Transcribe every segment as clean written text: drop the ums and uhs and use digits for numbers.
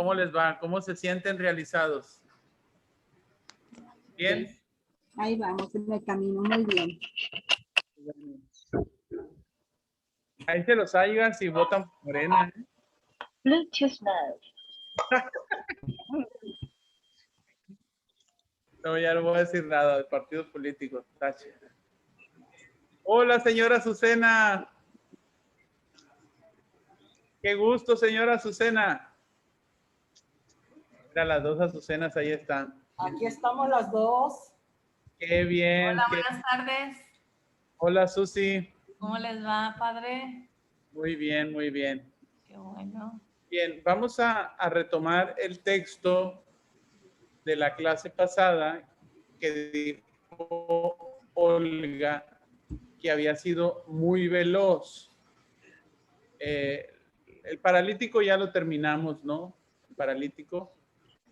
¿Cómo les va? ¿Cómo se sienten realizados? ¿Bien? Ahí vamos, en el camino, muy bien. Ahí se los hallas y votan por Morena. Bluetooth mode. No, ya no voy a decir nada de partidos políticos. Tache. Hola, señora Azucena. Qué gusto, señora Azucena. Mira, las dos Azucenas ahí están. Aquí estamos las dos. Qué bien. Hola, buenas tardes. Hola, Susi. ¿Cómo les va, padre? Muy bien, muy bien. Qué bueno. Bien, vamos a retomar el texto de la clase pasada que dijo Olga que había sido muy veloz. El paralítico ya lo terminamos, ¿no? El paralítico.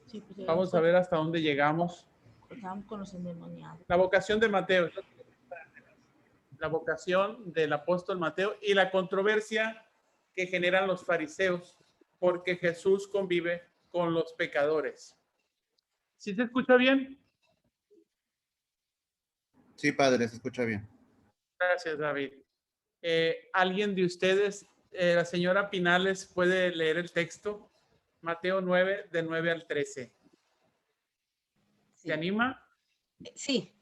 Sí, pues Vamos a ver hasta dónde llegamos. estamos con los endemoniados. La vocación de Mateo. La vocación del apóstol Mateo y la controversia que generan los fariseos porque Jesús convive con los pecadores. ¿Sí se escucha bien? Sí, padre, se escucha bien. Gracias, David. ¿Alguien de ustedes, la señora Pinales, puede leer el texto? Mateo 9, de 9 al 13. ¿Se anima? Sí.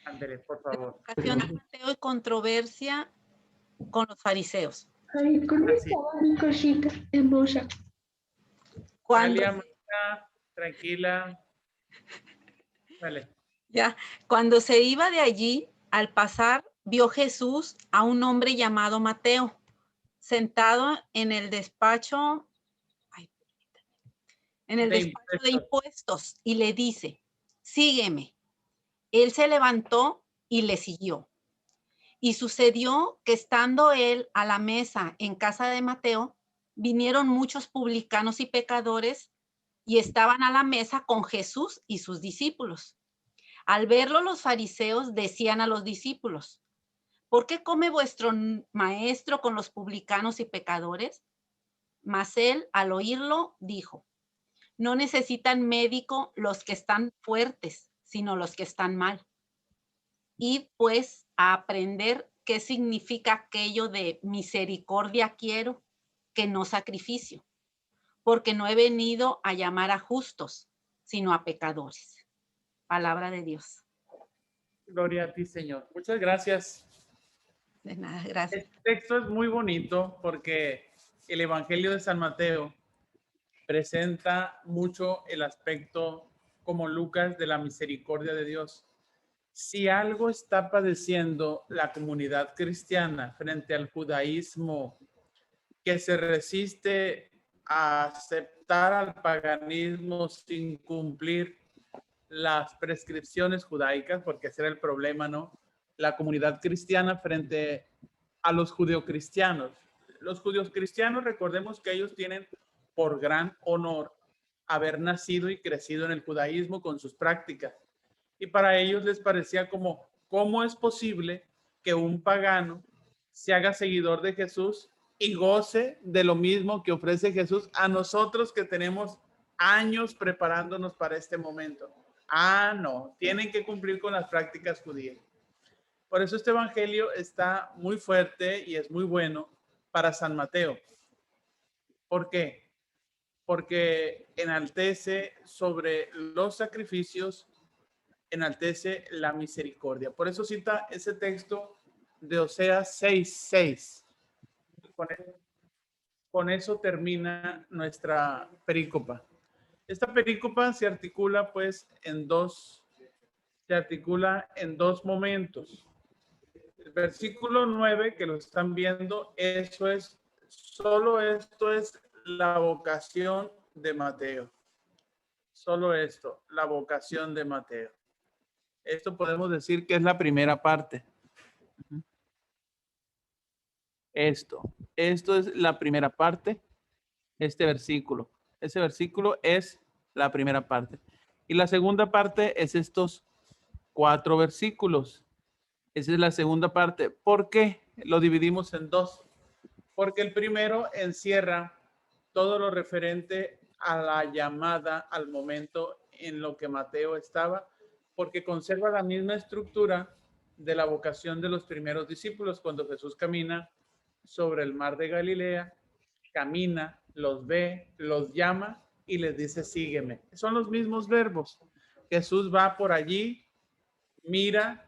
Andrés, por favor. Vocación de Mateo y controversia con los fariseos. Ay, ¿cómo Así. estaba mi cosita hermosa? Cuando, Dalia, Marta, tranquila. Vale. cuando se iba de allí, al pasar, vio Jesús a un hombre llamado Mateo, sentado en el despacho, de impuestos, y le dice: sígueme. Él se levantó y le siguió. Y sucedió que estando él a la mesa en casa de Mateo, vinieron muchos publicanos y pecadores y estaban a la mesa con Jesús y sus discípulos. Al verlo, los fariseos decían a los discípulos: ¿por qué come vuestro maestro con los publicanos y pecadores? Mas él, al oírlo, dijo: no necesitan médico los que están fuertes, sino los que están mal. Id pues a aprender qué significa aquello de misericordia quiero, que no sacrificio, porque no he venido a llamar a justos, sino a pecadores. Palabra de Dios. Gloria a ti, Señor. Muchas gracias. De nada, gracias. Este texto es muy bonito porque el Evangelio de San Mateo presenta mucho el aspecto, como Lucas, de la misericordia de Dios. Si algo está padeciendo la comunidad cristiana frente al judaísmo, que se resiste a aceptar al paganismo sin cumplir las prescripciones judaicas, porque ese era el problema, ¿no? La comunidad cristiana frente a los judeocristianos. Los judeocristianos, recordemos que ellos tienen por gran honor haber nacido y crecido en el judaísmo con sus prácticas. Y para ellos les parecía como, ¿cómo es posible que un pagano se haga seguidor de Jesús y goce de lo mismo que ofrece Jesús a nosotros que tenemos años preparándonos para este momento? Ah, no, tienen que cumplir con las prácticas judías. Por eso este evangelio está muy fuerte y es muy bueno para San Mateo. ¿Por qué? Porque enaltece sobre los sacrificios, enaltece la misericordia. Por eso cita ese texto de Oseas 6:6. Con eso termina nuestra perícopa. Esta perícopa se articula pues en dos momentos. El versículo 9, que lo están viendo, solo esto es la vocación de Mateo. Solo esto, la vocación de Mateo. Esto podemos decir que es la primera parte. Esto es la primera parte, este versículo. Ese versículo es la primera parte. Y la segunda parte es estos 4 versículos. Esa es la segunda parte. ¿Por qué lo dividimos en dos? Porque el primero encierra todo lo referente a la llamada al momento en lo que Mateo estaba, porque conserva la misma estructura de la vocación de los primeros discípulos cuando Jesús camina sobre el mar de Galilea, camina, los ve, los llama y les dice, sígueme. Son los mismos verbos. Jesús va por allí, mira,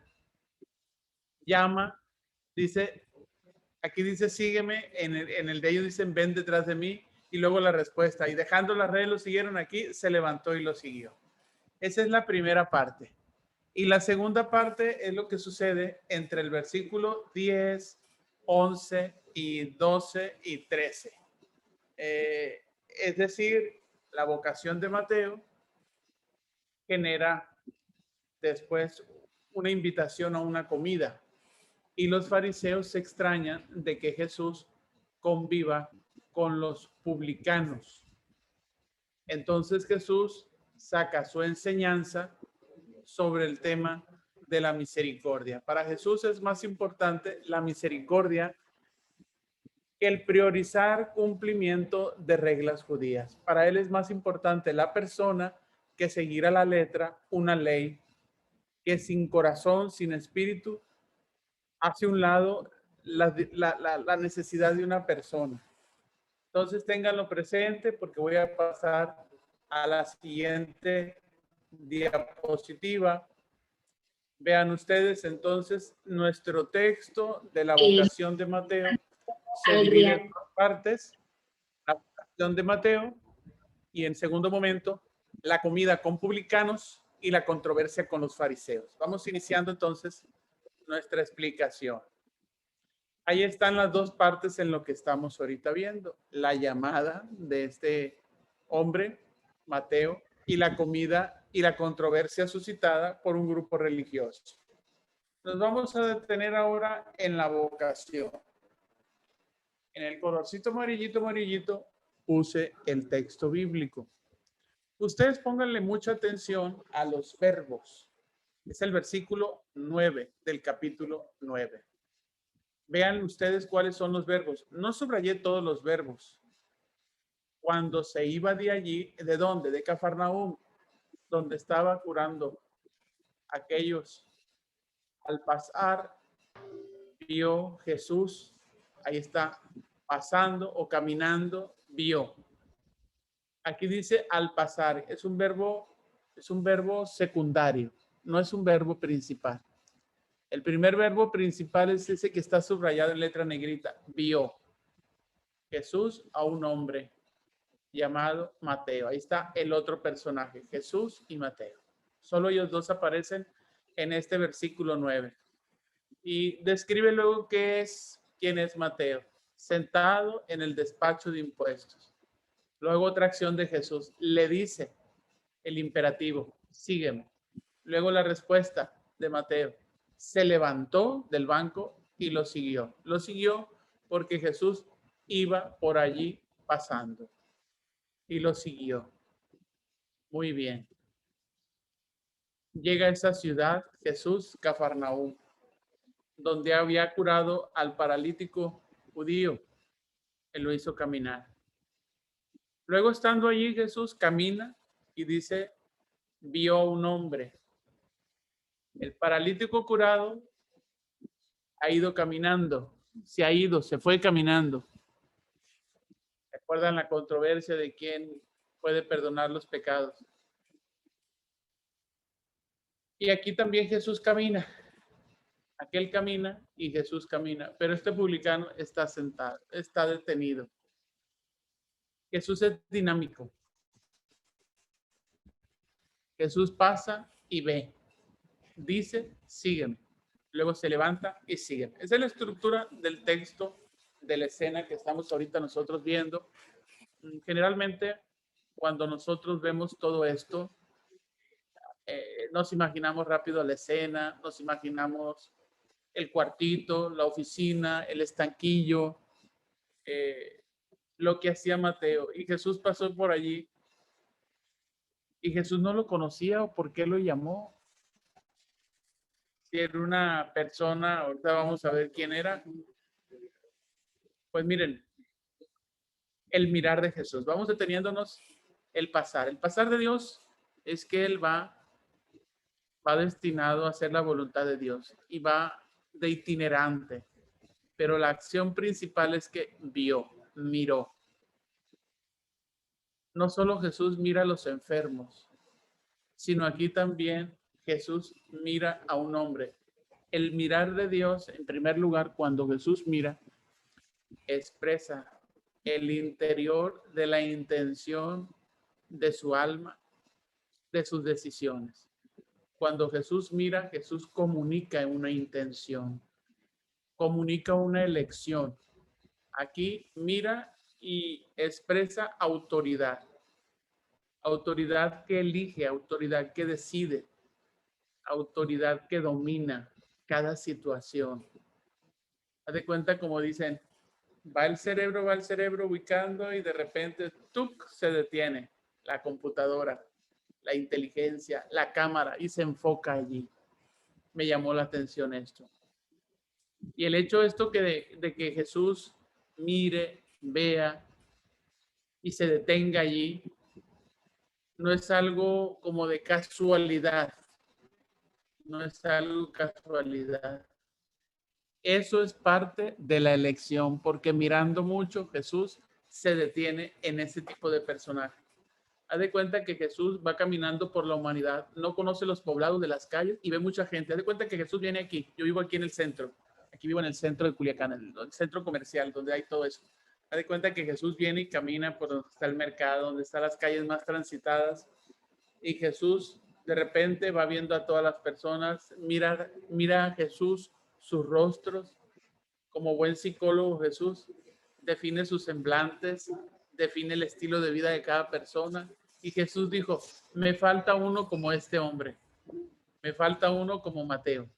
llama, dice, aquí dice, sígueme, en el de ellos dicen, ven detrás de mí, y luego la respuesta, y dejando las redes lo siguieron aquí, se levantó y lo siguió. Esa es la primera parte. Y la segunda parte es lo que sucede entre el versículo 10, 11 y 12 y 13. Es decir, la vocación de Mateo genera después una invitación a una comida. Y los fariseos se extrañan de que Jesús conviva con los publicanos. Entonces Jesús saca su enseñanza sobre el tema de la misericordia. Para Jesús es más importante la misericordia que el priorizar cumplimiento de reglas judías. Para él es más importante la persona que seguir a la letra una ley que sin corazón, sin espíritu, hace un lado la necesidad de una persona. Entonces ténganlo presente porque voy a pasar a la siguiente diapositiva. Vean ustedes entonces nuestro texto de la vocación de Mateo se divide en dos partes. La vocación de Mateo y en segundo momento la comida con publicanos y la controversia con los fariseos. Vamos iniciando entonces nuestra explicación. Ahí están las dos partes en lo que estamos ahorita viendo. La llamada de este hombre, Mateo, y la comida y la controversia suscitada por un grupo religioso. Nos vamos a detener ahora en la vocación. En el colorcito amarillito, puse el texto bíblico. Ustedes pónganle mucha atención a los verbos. Es el versículo 9 del capítulo 9. Vean ustedes cuáles son los verbos. No subrayé todos los verbos. Cuando se iba de allí, ¿de dónde? De Cafarnaúm, donde estaba curando aquellos. Al pasar, vio Jesús, ahí está, pasando o caminando, vio. Aquí dice al pasar, es un verbo secundario, no es un verbo principal. El primer verbo principal es ese que está subrayado en letra negrita, vio. Jesús a un hombre llamado Mateo. Ahí está el otro personaje, Jesús y Mateo. Solo ellos dos aparecen en este versículo 9. Y describe luego quién es Mateo, sentado en el despacho de impuestos. Luego otra acción de Jesús, le dice el imperativo, sígueme. Luego la respuesta de Mateo, se levantó del banco y lo siguió. Lo siguió porque Jesús iba por allí pasando y lo siguió. Muy bien. Llega a esa ciudad Jesús, Cafarnaúm, donde había curado al paralítico judío. Él lo hizo caminar. Luego, estando allí, Jesús camina y dice, vio a un hombre. El paralítico curado ha ido caminando, se fue caminando. ¿Recuerdan la controversia de quién puede perdonar los pecados? Y aquí también Jesús camina. Aquel camina y Jesús camina, pero este publicano está sentado, está detenido. Jesús es dinámico. Jesús pasa y ve. Dice, sígueme. Luego se levanta y sigue. Esa es la estructura del texto, de la escena que estamos ahorita nosotros viendo. Generalmente, cuando nosotros vemos todo esto, nos imaginamos rápido la escena, nos imaginamos el cuartito, la oficina, el estanquillo, lo que hacía Mateo. Y Jesús pasó por allí. Y Jesús no lo conocía o por qué lo llamó. Si era una persona, ahorita vamos a ver quién era. Pues miren, el mirar de Jesús. Vamos deteniéndonos El pasar. El pasar de Dios es que Él va destinado a hacer la voluntad de Dios y va de itinerante. Pero la acción principal es que vio, miró. No solo Jesús mira a los enfermos, sino aquí también Jesús mira a un hombre. El mirar de Dios, en primer lugar, cuando Jesús mira, expresa el interior de la intención de su alma, de sus decisiones. Cuando Jesús mira, Jesús comunica una intención, comunica una elección. Aquí mira y expresa autoridad. Autoridad que elige, autoridad que decide, autoridad que domina cada situación. Haz de cuenta, como dicen, va el cerebro ubicando y de repente ¡tuc! Se detiene la computadora, la inteligencia, la cámara y se enfoca allí. Me llamó la atención esto. Y el hecho esto de que Jesús mire, vea y se detenga allí, no es algo como de casualidad. No es algo casualidad. Eso es parte de la elección, porque mirando mucho, Jesús se detiene en ese tipo de personaje. Haz de cuenta que Jesús va caminando por la humanidad, no conoce los poblados de las calles y ve mucha gente. Haz de cuenta que Jesús viene aquí. Yo vivo aquí en el centro. Aquí vivo en el centro de Culiacán, el centro comercial, donde hay todo eso. Haz de cuenta que Jesús viene y camina por donde está el mercado, donde están las calles más transitadas. Y Jesús de repente va viendo a todas las personas, mira a Jesús, sus rostros. Como buen psicólogo, Jesús define sus semblantes, define el estilo de vida de cada persona. Y Jesús dijo, me falta uno como este hombre, me falta uno como Mateo.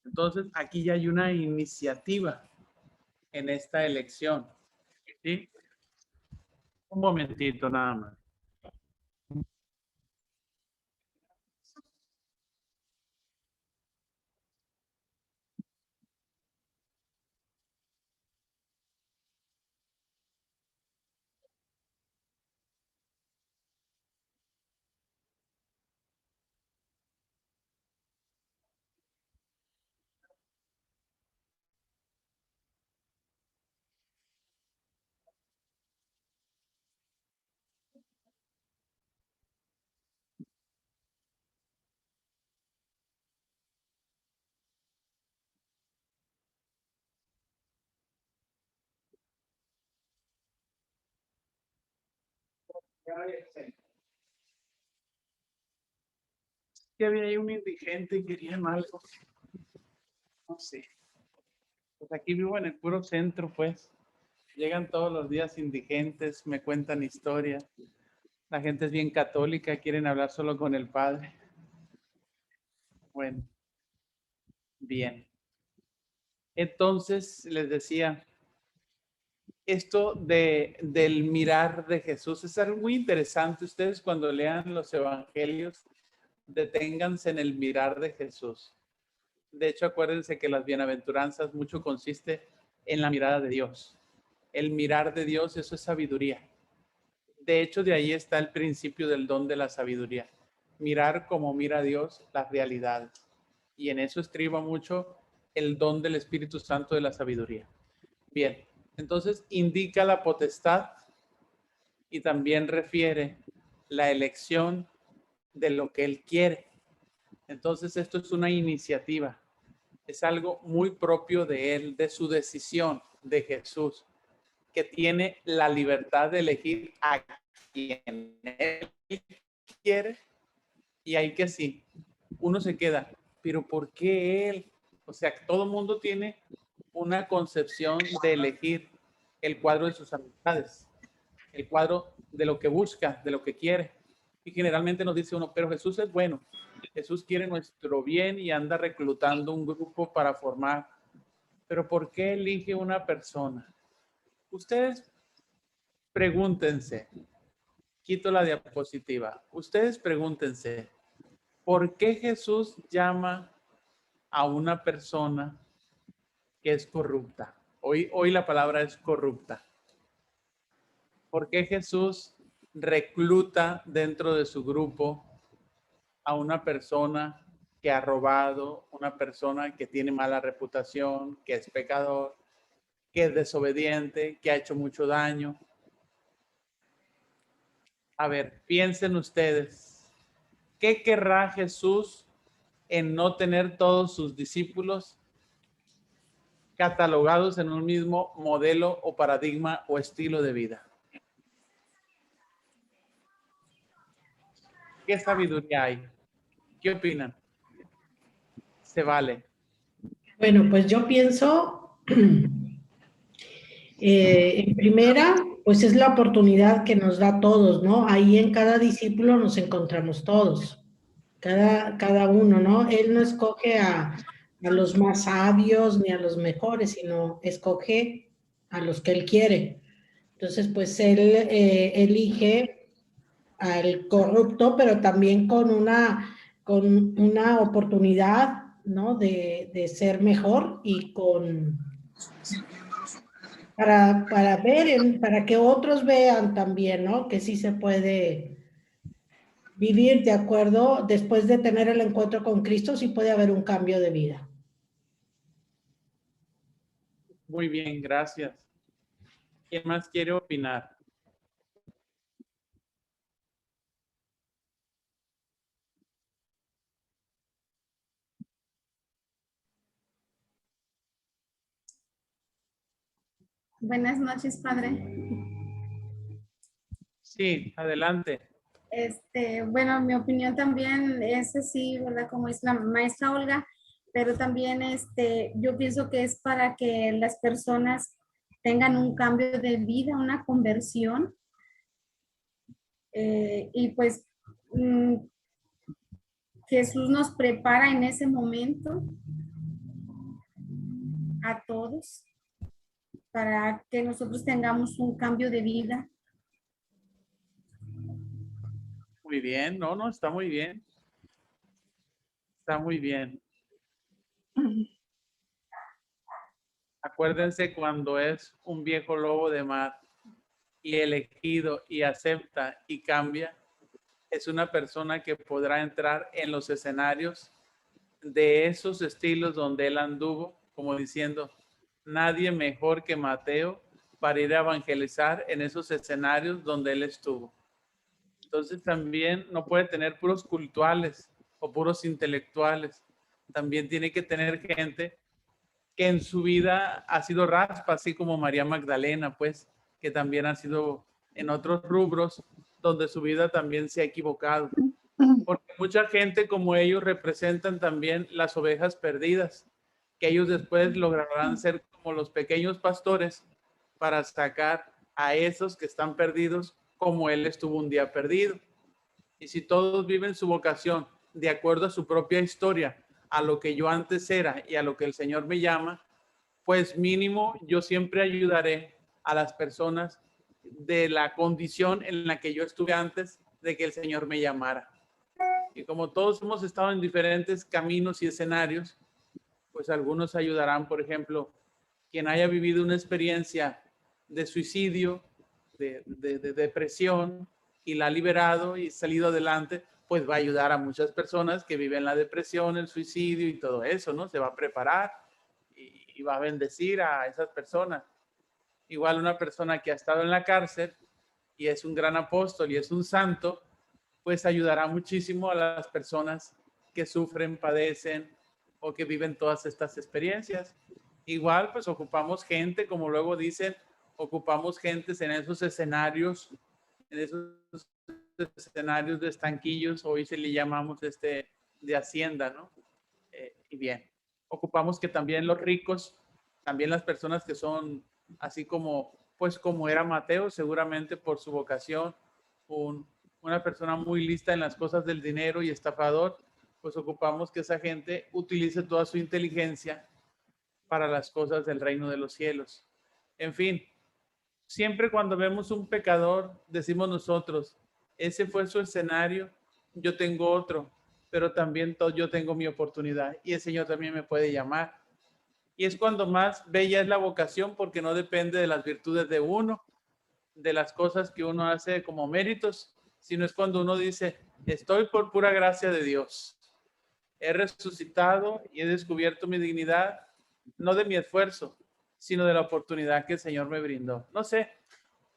Entonces, aquí ya hay una iniciativa en esta elección. ¿Sí? Un momentito nada más. Que había ahí un indigente y querían algo. No sé. Pues aquí vivo en el puro centro, pues. Llegan todos los días indigentes, me cuentan historias. La gente es bien católica, quieren hablar solo con el Padre. Bueno, bien. Entonces, les decía, esto del mirar de Jesús es algo muy interesante. Ustedes cuando lean los evangelios, deténganse en el mirar de Jesús. De hecho, acuérdense que las bienaventuranzas mucho consiste en la mirada de Dios. El mirar de Dios, eso es sabiduría. De hecho, de ahí está el principio del don de la sabiduría. Mirar como mira Dios las realidades. Y en eso estriba mucho el don del Espíritu Santo de la sabiduría. Bien, entonces indica la potestad y también refiere la elección de lo que Él quiere. Entonces esto es una iniciativa. Es algo muy propio de Él, de su decisión, de Jesús, que tiene la libertad de elegir a quien Él quiere. Y ahí que sí, uno se queda, pero ¿por qué Él? O sea, todo el mundo tiene una concepción de elegir el cuadro de sus amistades, el cuadro de lo que busca, de lo que quiere. Y generalmente nos dice uno, pero Jesús es bueno. Jesús quiere nuestro bien y anda reclutando un grupo para formar. Pero ¿por qué elige una persona? Ustedes pregúntense, quito la diapositiva, ustedes pregúntense, ¿por qué Jesús llama a una persona que es corrupta? Hoy la palabra es corrupta. ¿Por qué Jesús recluta dentro de su grupo a una persona que ha robado, una persona que tiene mala reputación, que es pecador, que es desobediente, que ha hecho mucho daño. A ver, piensen ustedes, ¿qué querrá Jesús en no tener todos sus discípulos catalogados en un mismo modelo o paradigma o estilo de vida? ¿Qué sabiduría hay? ¿Qué opinan? Se vale. Bueno, pues yo pienso, en primera, pues es la oportunidad que nos da a todos, ¿no? Ahí en cada discípulo nos encontramos todos, cada uno, ¿no? Él no escoge a los más sabios ni a los mejores, sino escoge a los que él quiere. Entonces, pues él elige al corrupto, pero también con una oportunidad, ¿no? De ser mejor y para ver, para que otros vean también, ¿no? Que sí se puede vivir de acuerdo, después de tener el encuentro con Cristo, sí puede haber un cambio de vida. Muy bien, gracias. ¿Quién más quiere opinar? Buenas noches, padre. Sí, adelante. Bueno, mi opinión también es así, ¿verdad? Como es la maestra Olga, pero también yo pienso que es para que las personas tengan un cambio de vida, una conversión. Y pues Jesús nos prepara en ese momento a todos para que nosotros tengamos un cambio de vida. Muy bien, no, está muy bien. Está muy bien. Acuérdense cuando es un viejo lobo de mar y elegido y acepta y cambia, es una persona que podrá entrar en los escenarios de esos estilos donde él anduvo, como diciendo, nadie mejor que Mateo para ir a evangelizar en esos escenarios donde él estuvo. Entonces también no puede tener puros cultuales o puros intelectuales. También tiene que tener gente que en su vida ha sido raspa, así como María Magdalena, pues, que también ha sido en otros rubros donde su vida también se ha equivocado. Porque mucha gente como ellos representan también las ovejas perdidas, que ellos después lograrán ser como los pequeños pastores para sacar a esos que están perdidos como él estuvo un día perdido. Y si todos viven su vocación de acuerdo a su propia historia, a lo que yo antes era y a lo que el Señor me llama, pues mínimo yo siempre ayudaré a las personas de la condición en la que yo estuve antes de que el Señor me llamara. Y como todos hemos estado en diferentes caminos y escenarios, pues algunos ayudarán, por ejemplo, quien haya vivido una experiencia de suicidio, de depresión, y la ha liberado y salido adelante, pues va a ayudar a muchas personas que viven la depresión, el suicidio y todo eso, ¿no? Se va a preparar y va a bendecir a esas personas. Igual una persona que ha estado en la cárcel y es un gran apóstol y es un santo, pues ayudará muchísimo a las personas que sufren, padecen o que viven todas estas experiencias. Igual, pues ocupamos gente, como luego dicen, ocupamos gentes en esos escenarios de estanquillos, hoy se le llamamos de hacienda, ¿no? Y bien, ocupamos que también los ricos, también las personas que son así como, pues como era Mateo, seguramente por su vocación, una persona muy lista en las cosas del dinero y estafador, pues ocupamos que esa gente utilice toda su inteligencia para las cosas del reino de los cielos. En fin, siempre cuando vemos un pecador, decimos nosotros, ese fue su escenario, yo tengo otro, pero también yo tengo mi oportunidad y el Señor también me puede llamar. Y es cuando más bella es la vocación porque no depende de las virtudes de uno, de las cosas que uno hace como méritos, sino es cuando uno dice, estoy por pura gracia de Dios. He resucitado y he descubierto mi dignidad, no de mi esfuerzo, sino de la oportunidad que el Señor me brindó. No sé,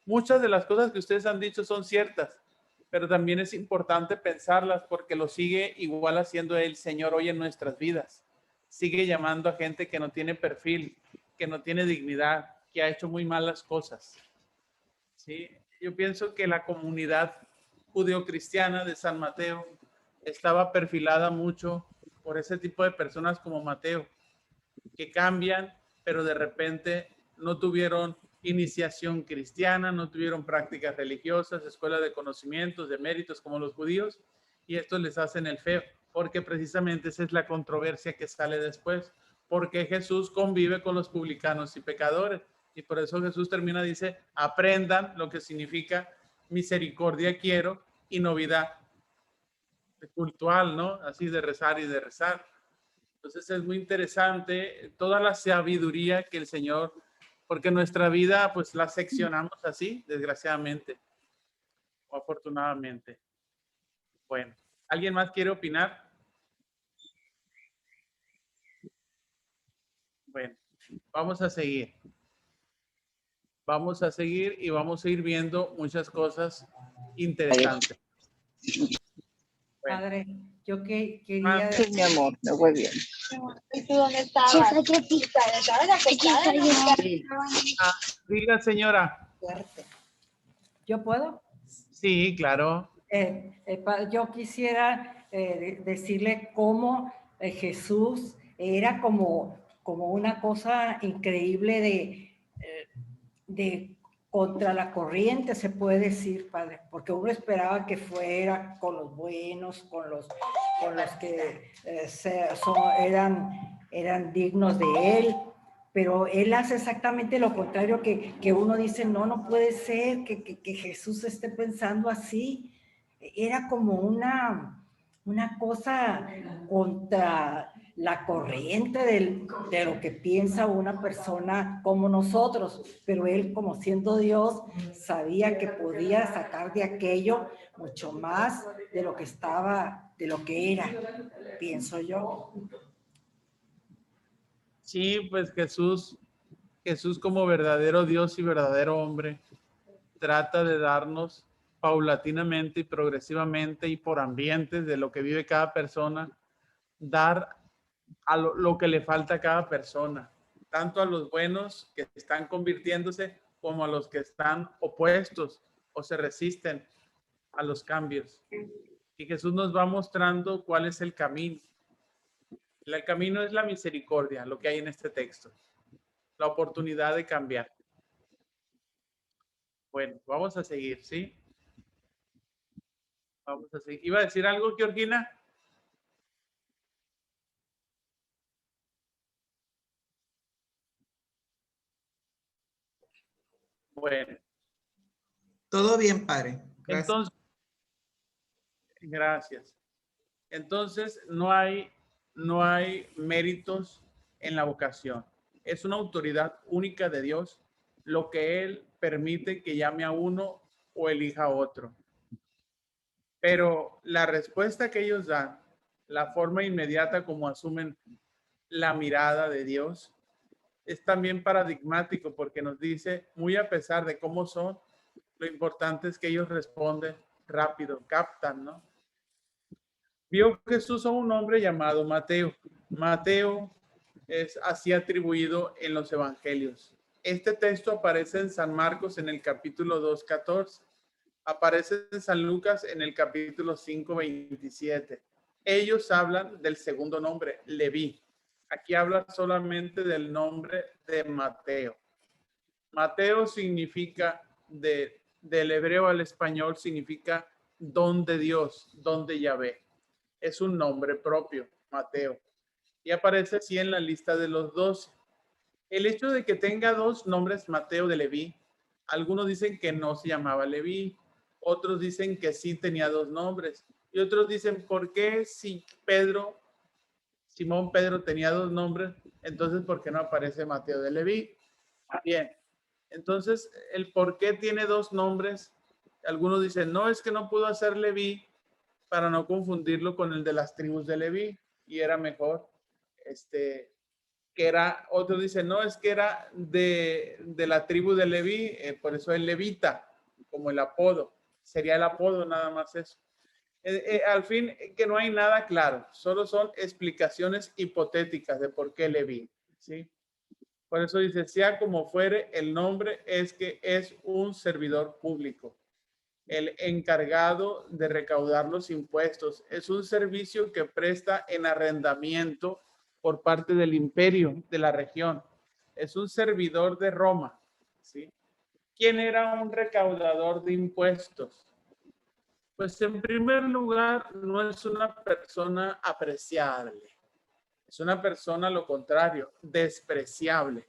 muchas de las cosas que ustedes han dicho son ciertas, pero también es importante pensarlas porque lo sigue igual haciendo el Señor hoy en nuestras vidas. Sigue llamando a gente que no tiene perfil, que no tiene dignidad, que ha hecho muy malas cosas. ¿Sí? Yo pienso que la comunidad judeocristiana de San Mateo estaba perfilada mucho por ese tipo de personas como Mateo, que cambian, pero de repente no tuvieron iniciación cristiana, no tuvieron prácticas religiosas, escuela de conocimientos, de méritos como los judíos, y esto les hacen el feo, porque precisamente esa es la controversia que sale después, porque Jesús convive con los publicanos y pecadores, y por eso Jesús termina, dice, aprendan lo que significa misericordia quiero y novedad cultural, ¿no? Así de rezar y de rezar. Entonces es muy interesante toda la sabiduría que el Señor, porque nuestra vida pues la seccionamos así, desgraciadamente o afortunadamente. Bueno, ¿alguien más quiere opinar? Bueno, vamos a seguir. Vamos a seguir y vamos a ir viendo muchas cosas interesantes. Bueno. Padre, yo quería... Sí, mi amor, me voy bien. ¿Y tú dónde estabas? Diga, señora. Fuerte. ¿Yo puedo? Sí, claro. Yo quisiera decirle cómo Jesús era como una cosa increíble de contra la corriente, se puede decir, Padre, porque uno esperaba que fuera con los buenos, con los que eran dignos de él, pero él hace exactamente lo contrario que uno dice, no puede ser que Jesús esté pensando así. Era como una cosa contra la corriente de lo que piensa una persona como nosotros, pero él, como siendo Dios, sabía que podía sacar de aquello mucho más de lo que era, pienso yo. Sí, pues Jesús como verdadero Dios y verdadero hombre, trata de darnos paulatinamente y progresivamente y por ambientes de lo que vive cada persona, dar a lo que le falta a cada persona, tanto a los buenos que están convirtiéndose como a los que están opuestos o se resisten a los cambios. Y Jesús nos va mostrando cuál es el camino. El camino es la misericordia, lo que hay en este texto, la oportunidad de cambiar. Bueno, vamos a seguir, ¿sí? Vamos a seguir. ¿Iba a decir algo, Georgina? Bueno. Todo bien, padre. Gracias. Entonces, gracias. Entonces, no hay méritos en la vocación. Es una autoridad única de Dios, lo que Él permite que llame a uno o elija a otro. Pero la respuesta que ellos dan, la forma inmediata como asumen la mirada de Dios, es también paradigmático porque nos dice, muy a pesar de cómo son, lo importante es que ellos responden rápido, captan, ¿no? Vio Jesús a un hombre llamado Mateo. Mateo es así atribuido en los evangelios. Este texto aparece en San Marcos en el capítulo 2:14. Aparece en San Lucas en el capítulo 5:27. Ellos hablan del segundo nombre, Leví. Aquí habla solamente del nombre de Mateo. Mateo significa, del hebreo al español, significa don de Dios, don de Yahvé. Es un nombre propio, Mateo. Y aparece así en la lista de los 12. El hecho de que tenga dos nombres, Mateo de Leví, algunos dicen que no se llamaba Leví, otros dicen que sí tenía dos nombres, y otros dicen, ¿por qué si Simón Pedro tenía dos nombres, entonces por qué no aparece Mateo de Leví? Bien, Entonces, el por qué tiene dos nombres, algunos dicen, no, es que no pudo hacer Leví para no confundirlo con el de las tribus de Leví, y era mejor, que era, otros dicen, no, es que era de la tribu de Leví, por eso es levita, como el apodo, sería el apodo nada más eso. Al fin, que no hay nada claro, solo son explicaciones hipotéticas de por qué Leví, ¿sí? Por eso dice, sea como fuere, el nombre es que es un servidor público, el encargado de recaudar los impuestos. Es un servicio que presta en arrendamiento por parte del imperio de la región. Es un servidor de Roma, ¿sí? ¿Quién era un recaudador de impuestos? Pues en primer lugar, no es una persona apreciable. Es una persona, lo contrario, despreciable,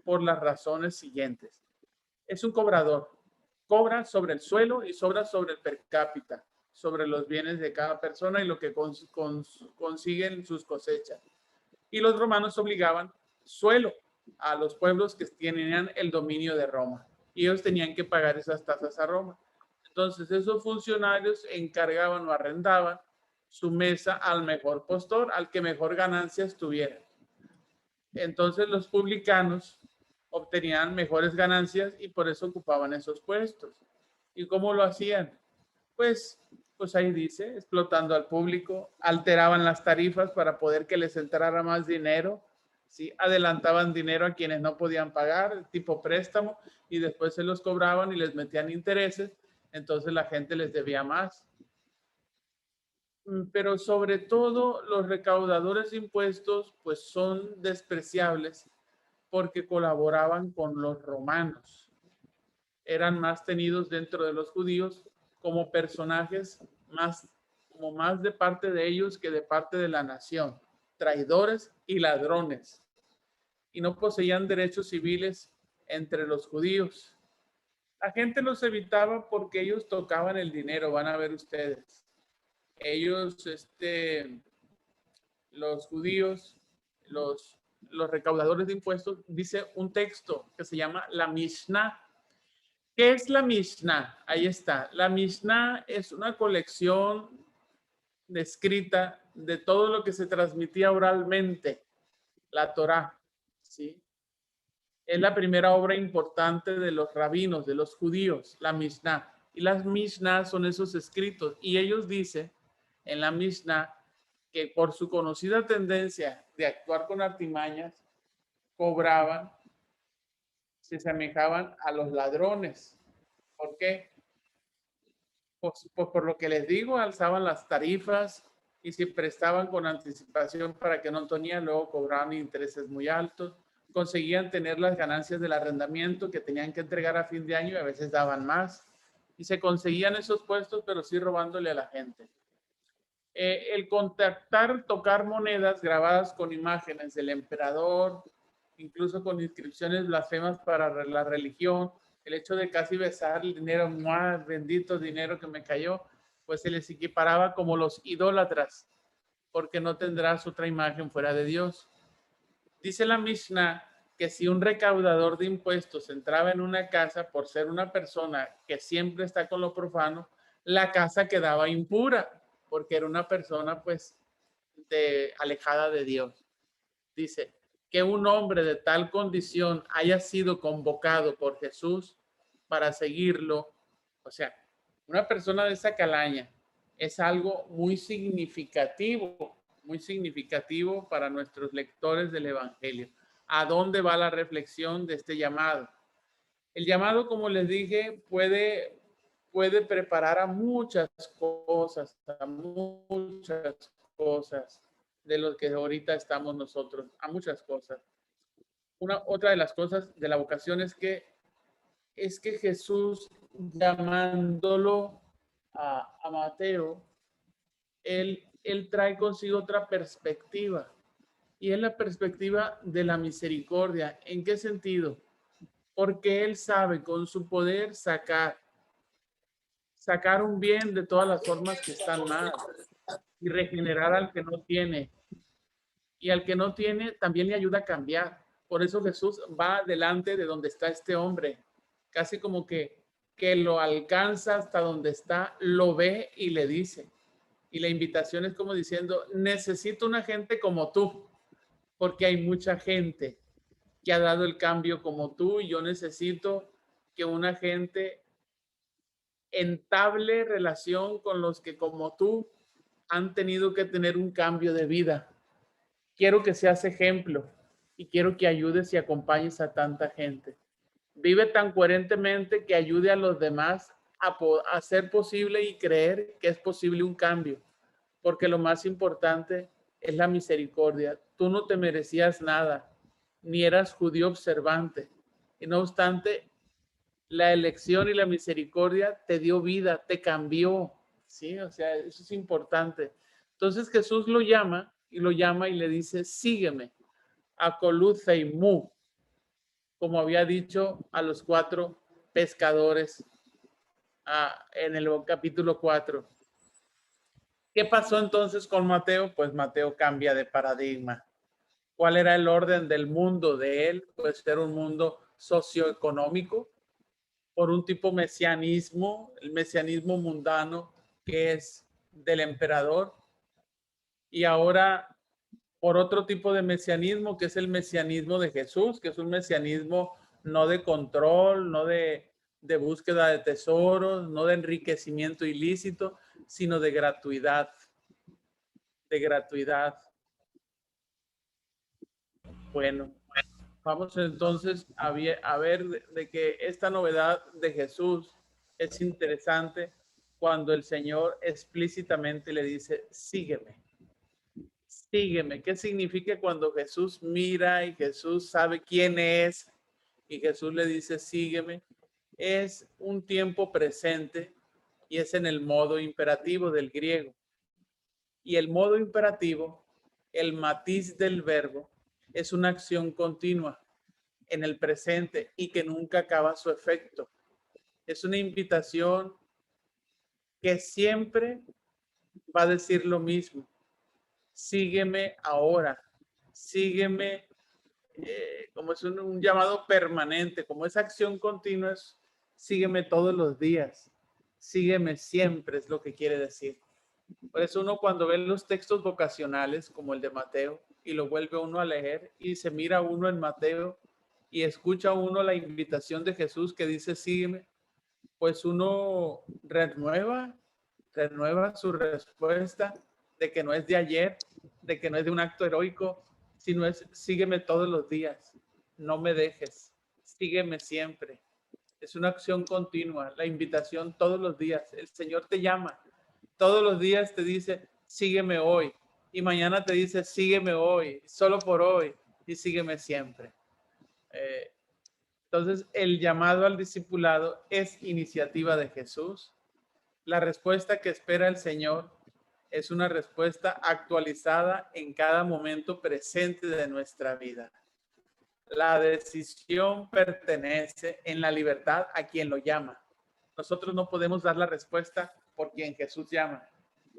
por las razones siguientes. Es un cobrador. Cobra sobre el suelo y sobra sobre el per cápita, sobre los bienes de cada persona y lo que consiguen sus cosechas. Y los romanos obligaban suelo a los pueblos que tenían el dominio de Roma. Y ellos tenían que pagar esas tasas a Roma. Entonces, esos funcionarios encargaban o arrendaban su mesa al mejor postor, al que mejor ganancias tuviera. Entonces, los publicanos obtenían mejores ganancias y por eso ocupaban esos puestos. ¿Y cómo lo hacían? Pues ahí dice, explotando al público, alteraban las tarifas para poder que les entrara más dinero, ¿sí? Adelantaban dinero a quienes no podían pagar, tipo préstamo, y después se los cobraban y les metían intereses, entonces la gente les debía más. Pero sobre todo los recaudadores de impuestos pues son despreciables porque colaboraban con los romanos. Eran más tenidos dentro de los judíos como personajes más de parte de ellos que de parte de la nación, traidores y ladrones. Y no poseían derechos civiles entre los judíos. La gente los evitaba porque ellos tocaban el dinero, van a ver ustedes. Ellos, los judíos, los recaudadores de impuestos, dice un texto que se llama la Mishnah. ¿Qué es la Mishnah? Ahí está. La Mishnah es una colección escrita de todo lo que se transmitía oralmente, la Torá, ¿sí? Es la primera obra importante de los rabinos, de los judíos, la Mishnah. Y las Mishnah son esos escritos. Y ellos dicen en la Mishnah que por su conocida tendencia de actuar con artimañas, cobraban, se asemejaban a los ladrones. ¿Por qué? Pues por lo que les digo, alzaban las tarifas y si prestaban con anticipación para que no tenían, luego cobraban intereses muy altos. Conseguían tener las ganancias del arrendamiento que tenían que entregar a fin de año y a veces daban más. Y se conseguían esos puestos, pero sí robándole a la gente. El contactar, tocar monedas grabadas con imágenes del emperador, incluso con inscripciones blasfemas para la religión, el hecho de casi besar el dinero, más bendito dinero que me cayó, pues se les equiparaba como los idólatras, porque no tendrás otra imagen fuera de Dios. Dice la Mishnah que si un recaudador de impuestos entraba en una casa por ser una persona que siempre está con lo profano, la casa quedaba impura, porque era una persona pues alejada de Dios. Dice que un hombre de tal condición haya sido convocado por Jesús para seguirlo, o sea, una persona de esa calaña, es algo muy significativo para nuestros lectores del Evangelio. ¿A dónde va la reflexión de este llamado? El llamado, como les dije, puede preparar a muchas cosas de lo que ahorita estamos nosotros, a muchas cosas. Otra de las cosas de la vocación es que Jesús, llamándolo a Mateo, él trae consigo otra perspectiva, y es la perspectiva de la misericordia. ¿En qué sentido? Porque él sabe con su poder sacar un bien de todas las formas que están mal y regenerar al que no tiene. Y al que no tiene también le ayuda a cambiar, Por eso Jesús va delante de donde está este hombre, casi como que lo alcanza hasta donde está, lo ve y le dice. Y la invitación es como diciendo, necesito una gente como tú, porque hay mucha gente que ha dado el cambio como tú, y yo necesito que una gente entable relación con los que como tú han tenido que tener un cambio de vida. Quiero que seas ejemplo y quiero que ayudes y acompañes a tanta gente. Vive tan coherentemente que ayude a los demás a hacer posible y creer que es posible un cambio, porque lo más importante es la misericordia. Tú no te merecías nada, ni eras judío observante, y no obstante, la elección y la misericordia te dio vida, te cambió, ¿sí? O sea, eso es importante. Entonces Jesús lo llama y le dice, sígueme, akoluzeimu, como había dicho a los 4 pescadores en el capítulo 4. ¿Qué pasó entonces con Mateo? Pues Mateo cambia de paradigma. ¿Cuál era el orden del mundo de él? Pues era un mundo socioeconómico, por un tipo mesianismo, el mesianismo mundano, que es del emperador, y ahora por otro tipo de mesianismo, que es el mesianismo de Jesús, que es un mesianismo no de control, no de búsqueda de tesoros, no de enriquecimiento ilícito, sino de gratuidad. De gratuidad. Bueno, vamos entonces a ver de que esta novedad de Jesús es interesante cuando el Señor explícitamente le dice, sígueme. Sígueme. ¿Qué significa cuando Jesús mira y Jesús sabe quién es y Jesús le dice, sígueme? Es un tiempo presente y es en el modo imperativo del griego. Y el modo imperativo, el matiz del verbo, es una acción continua en el presente y que nunca acaba su efecto. Es una invitación que siempre va a decir lo mismo. Sígueme ahora, sígueme, como es un llamado permanente, como esa acción continua, es sígueme todos los días, sígueme siempre, es lo que quiere decir. Por eso uno cuando ve los textos vocacionales, como el de Mateo, y lo vuelve uno a leer, y se mira uno en Mateo, y escucha uno la invitación de Jesús que dice, sígueme, pues uno renueva su respuesta de que no es de ayer, de que no es de un acto heroico, sino es sígueme todos los días, no me dejes, sígueme siempre. Es una acción continua, la invitación todos los días. El Señor te llama, todos los días te dice, sígueme hoy, y mañana te dice, sígueme hoy, solo por hoy, y sígueme siempre. Entonces, el llamado al discipulado es iniciativa de Jesús. La respuesta que espera el Señor es una respuesta actualizada en cada momento presente de nuestra vida. La decisión pertenece en la libertad a quien lo llama. Nosotros no podemos dar la respuesta por quien Jesús llama,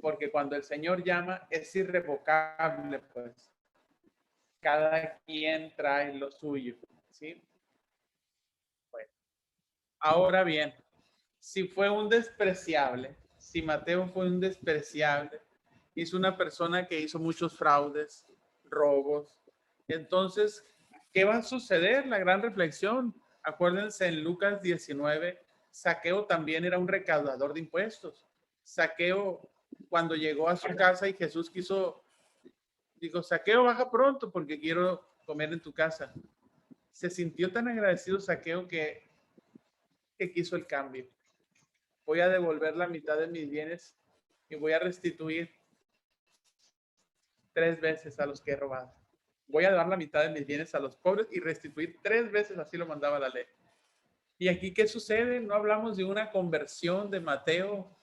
porque cuando el Señor llama es irrevocable, pues. Cada quien trae lo suyo, ¿sí? Bueno, ahora bien, si fue un despreciable, si Mateo fue un despreciable, es una persona que hizo muchos fraudes, robos, entonces, ¿qué va a suceder? La gran reflexión. Acuérdense en Lucas 19, Zaqueo también era un recaudador de impuestos. Zaqueo, cuando llegó a su casa y Jesús dijo, Zaqueo, baja pronto porque quiero comer en tu casa. Se sintió tan agradecido Zaqueo que quiso el cambio. Voy a devolver la mitad de mis bienes y voy a restituir 3 veces a los que he robado. Voy a dar la mitad de mis bienes a los pobres y restituir 3 veces, así lo mandaba la ley. Y aquí, ¿qué sucede? No hablamos de una conversión de Mateo.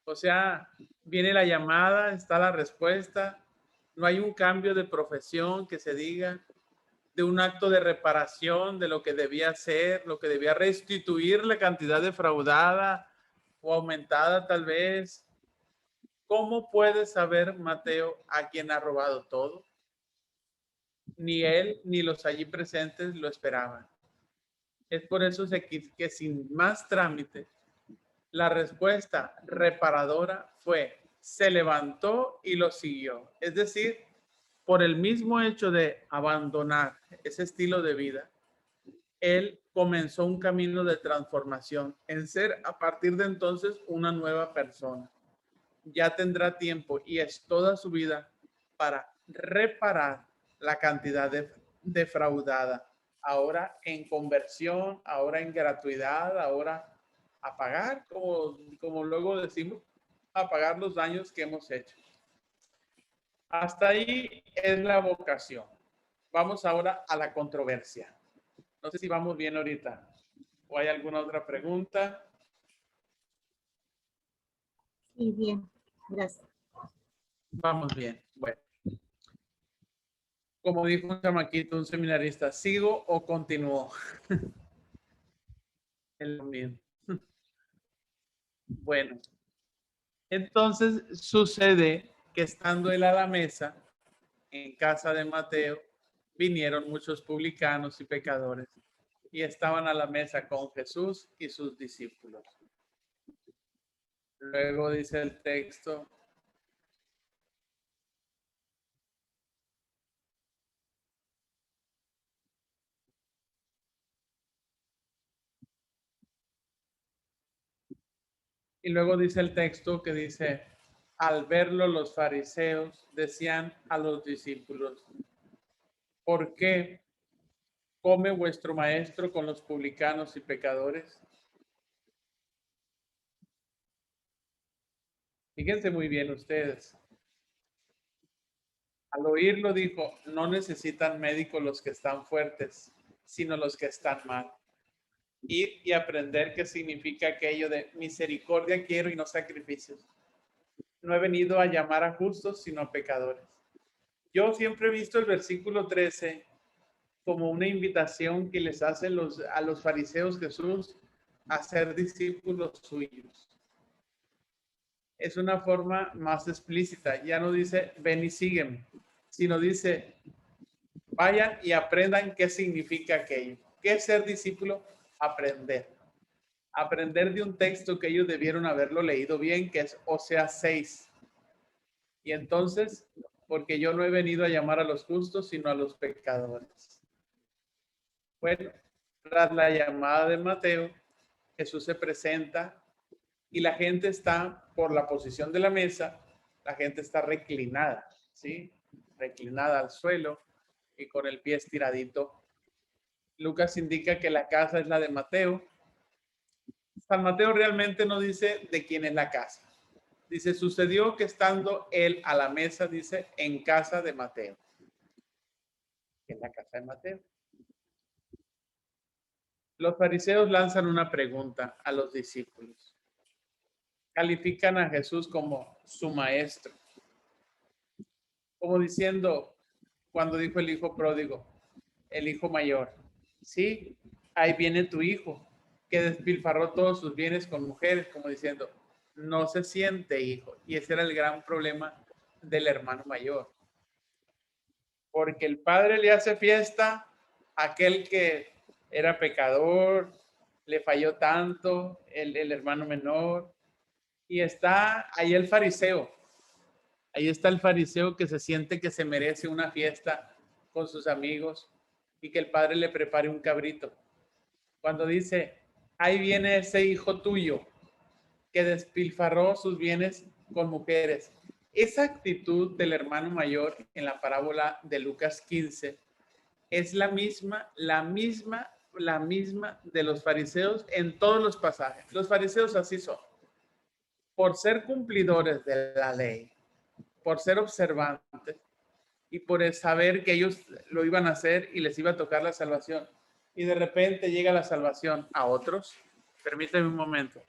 O sea, viene la llamada, está la respuesta. No hay un cambio de profesión que se diga, de un acto de reparación de lo que debía hacer, lo que debía restituir la cantidad defraudada o aumentada tal vez. ¿Cómo puede saber Mateo a quién ha robado todo? Ni él ni los allí presentes lo esperaban. Es por eso que sin más trámite, la respuesta reparadora fue, se levantó y lo siguió. Es decir, por el mismo hecho de abandonar ese estilo de vida, él comenzó un camino de transformación en ser a partir de entonces una nueva persona. Ya tendrá tiempo y es toda su vida para reparar la cantidad defraudada. Ahora en conversión, ahora en gratuidad, ahora a pagar, como luego decimos, a pagar los daños que hemos hecho. Hasta ahí es la vocación. Vamos ahora a la controversia. No sé si vamos bien ahorita. ¿O hay alguna otra pregunta? Sí, bien. Gracias. Vamos bien. Bueno. Como dijo un chamaquito, un seminarista, ¿sigo o continúo? Es lo mismo. Bueno, entonces sucede que estando él a la mesa, en casa de Mateo, vinieron muchos publicanos y pecadores y estaban a la mesa con Jesús y sus discípulos. Luego dice el texto, y luego dice el texto que dice, al verlo los fariseos decían a los discípulos, ¿por qué come vuestro maestro con los publicanos y pecadores? Fíjense muy bien ustedes. Al oírlo dijo, no necesitan médicos los que están fuertes, sino los que están mal. Ir y aprender qué significa aquello de misericordia quiero y no sacrificios. No he venido a llamar a justos, sino a pecadores. Yo siempre he visto el versículo 13 como una invitación que les hace a los fariseos Jesús a ser discípulos suyos. Es una forma más explícita. Ya no dice, ven y sígueme, sino dice, vayan y aprendan qué significa aquello. ¿Qué es ser discípulo? Aprender. Aprender de un texto que ellos debieron haberlo leído bien, que es Oseas 6. Y entonces, porque yo no he venido a llamar a los justos, sino a los pecadores. Bueno, tras la llamada de Mateo, Jesús se presenta y la gente está por la posición de la mesa, la gente está reclinada, ¿sí? Reclinada al suelo y con el pie estiradito. Lucas indica que la casa es la de Mateo. San Mateo realmente no dice de quién es la casa. Dice, sucedió que estando él a la mesa, dice, en casa de Mateo. En la casa de Mateo. Los fariseos lanzan una pregunta a los discípulos. Califican a Jesús como su maestro. Como diciendo, cuando dijo el hijo pródigo, el hijo mayor, sí, ahí viene tu hijo, que despilfarró todos sus bienes con mujeres, como diciendo, no se siente hijo. Y ese era el gran problema del hermano mayor. Porque el padre le hace fiesta a aquel que era pecador, le falló tanto, el hermano menor, y está ahí el fariseo. Ahí está el fariseo que se siente que se merece una fiesta con sus amigos y que el padre le prepare un cabrito. Cuando dice, ahí viene ese hijo tuyo que despilfarró sus bienes con mujeres. Esa actitud del hermano mayor en la parábola de Lucas 15 es la misma de los fariseos en todos los pasajes. Los fariseos así son. Por ser cumplidores de la ley, por ser observantes y por el saber que ellos lo iban a hacer y les iba a tocar la salvación. Y de repente llega la salvación a otros. Permíteme un momento.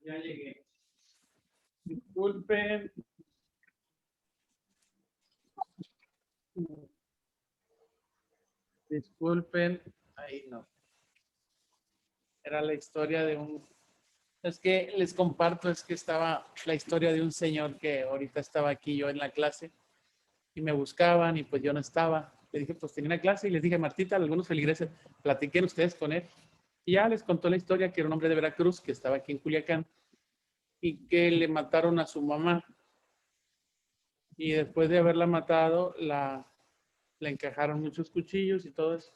Ya llegué. Disculpen. Disculpen. Ahí no. Era la historia de un... Es que les comparto, es que estaba la historia de un señor que ahorita estaba aquí yo en la clase y me buscaban y pues yo no estaba. Le dije, pues tenía una clase y les dije, Martita, algunos feligreses, platiquen ustedes con él. Y ya les contó la historia que era un hombre de Veracruz que estaba aquí en Culiacán y que le mataron a su mamá. Y después de haberla matado, la encajaron muchos cuchillos y todo eso.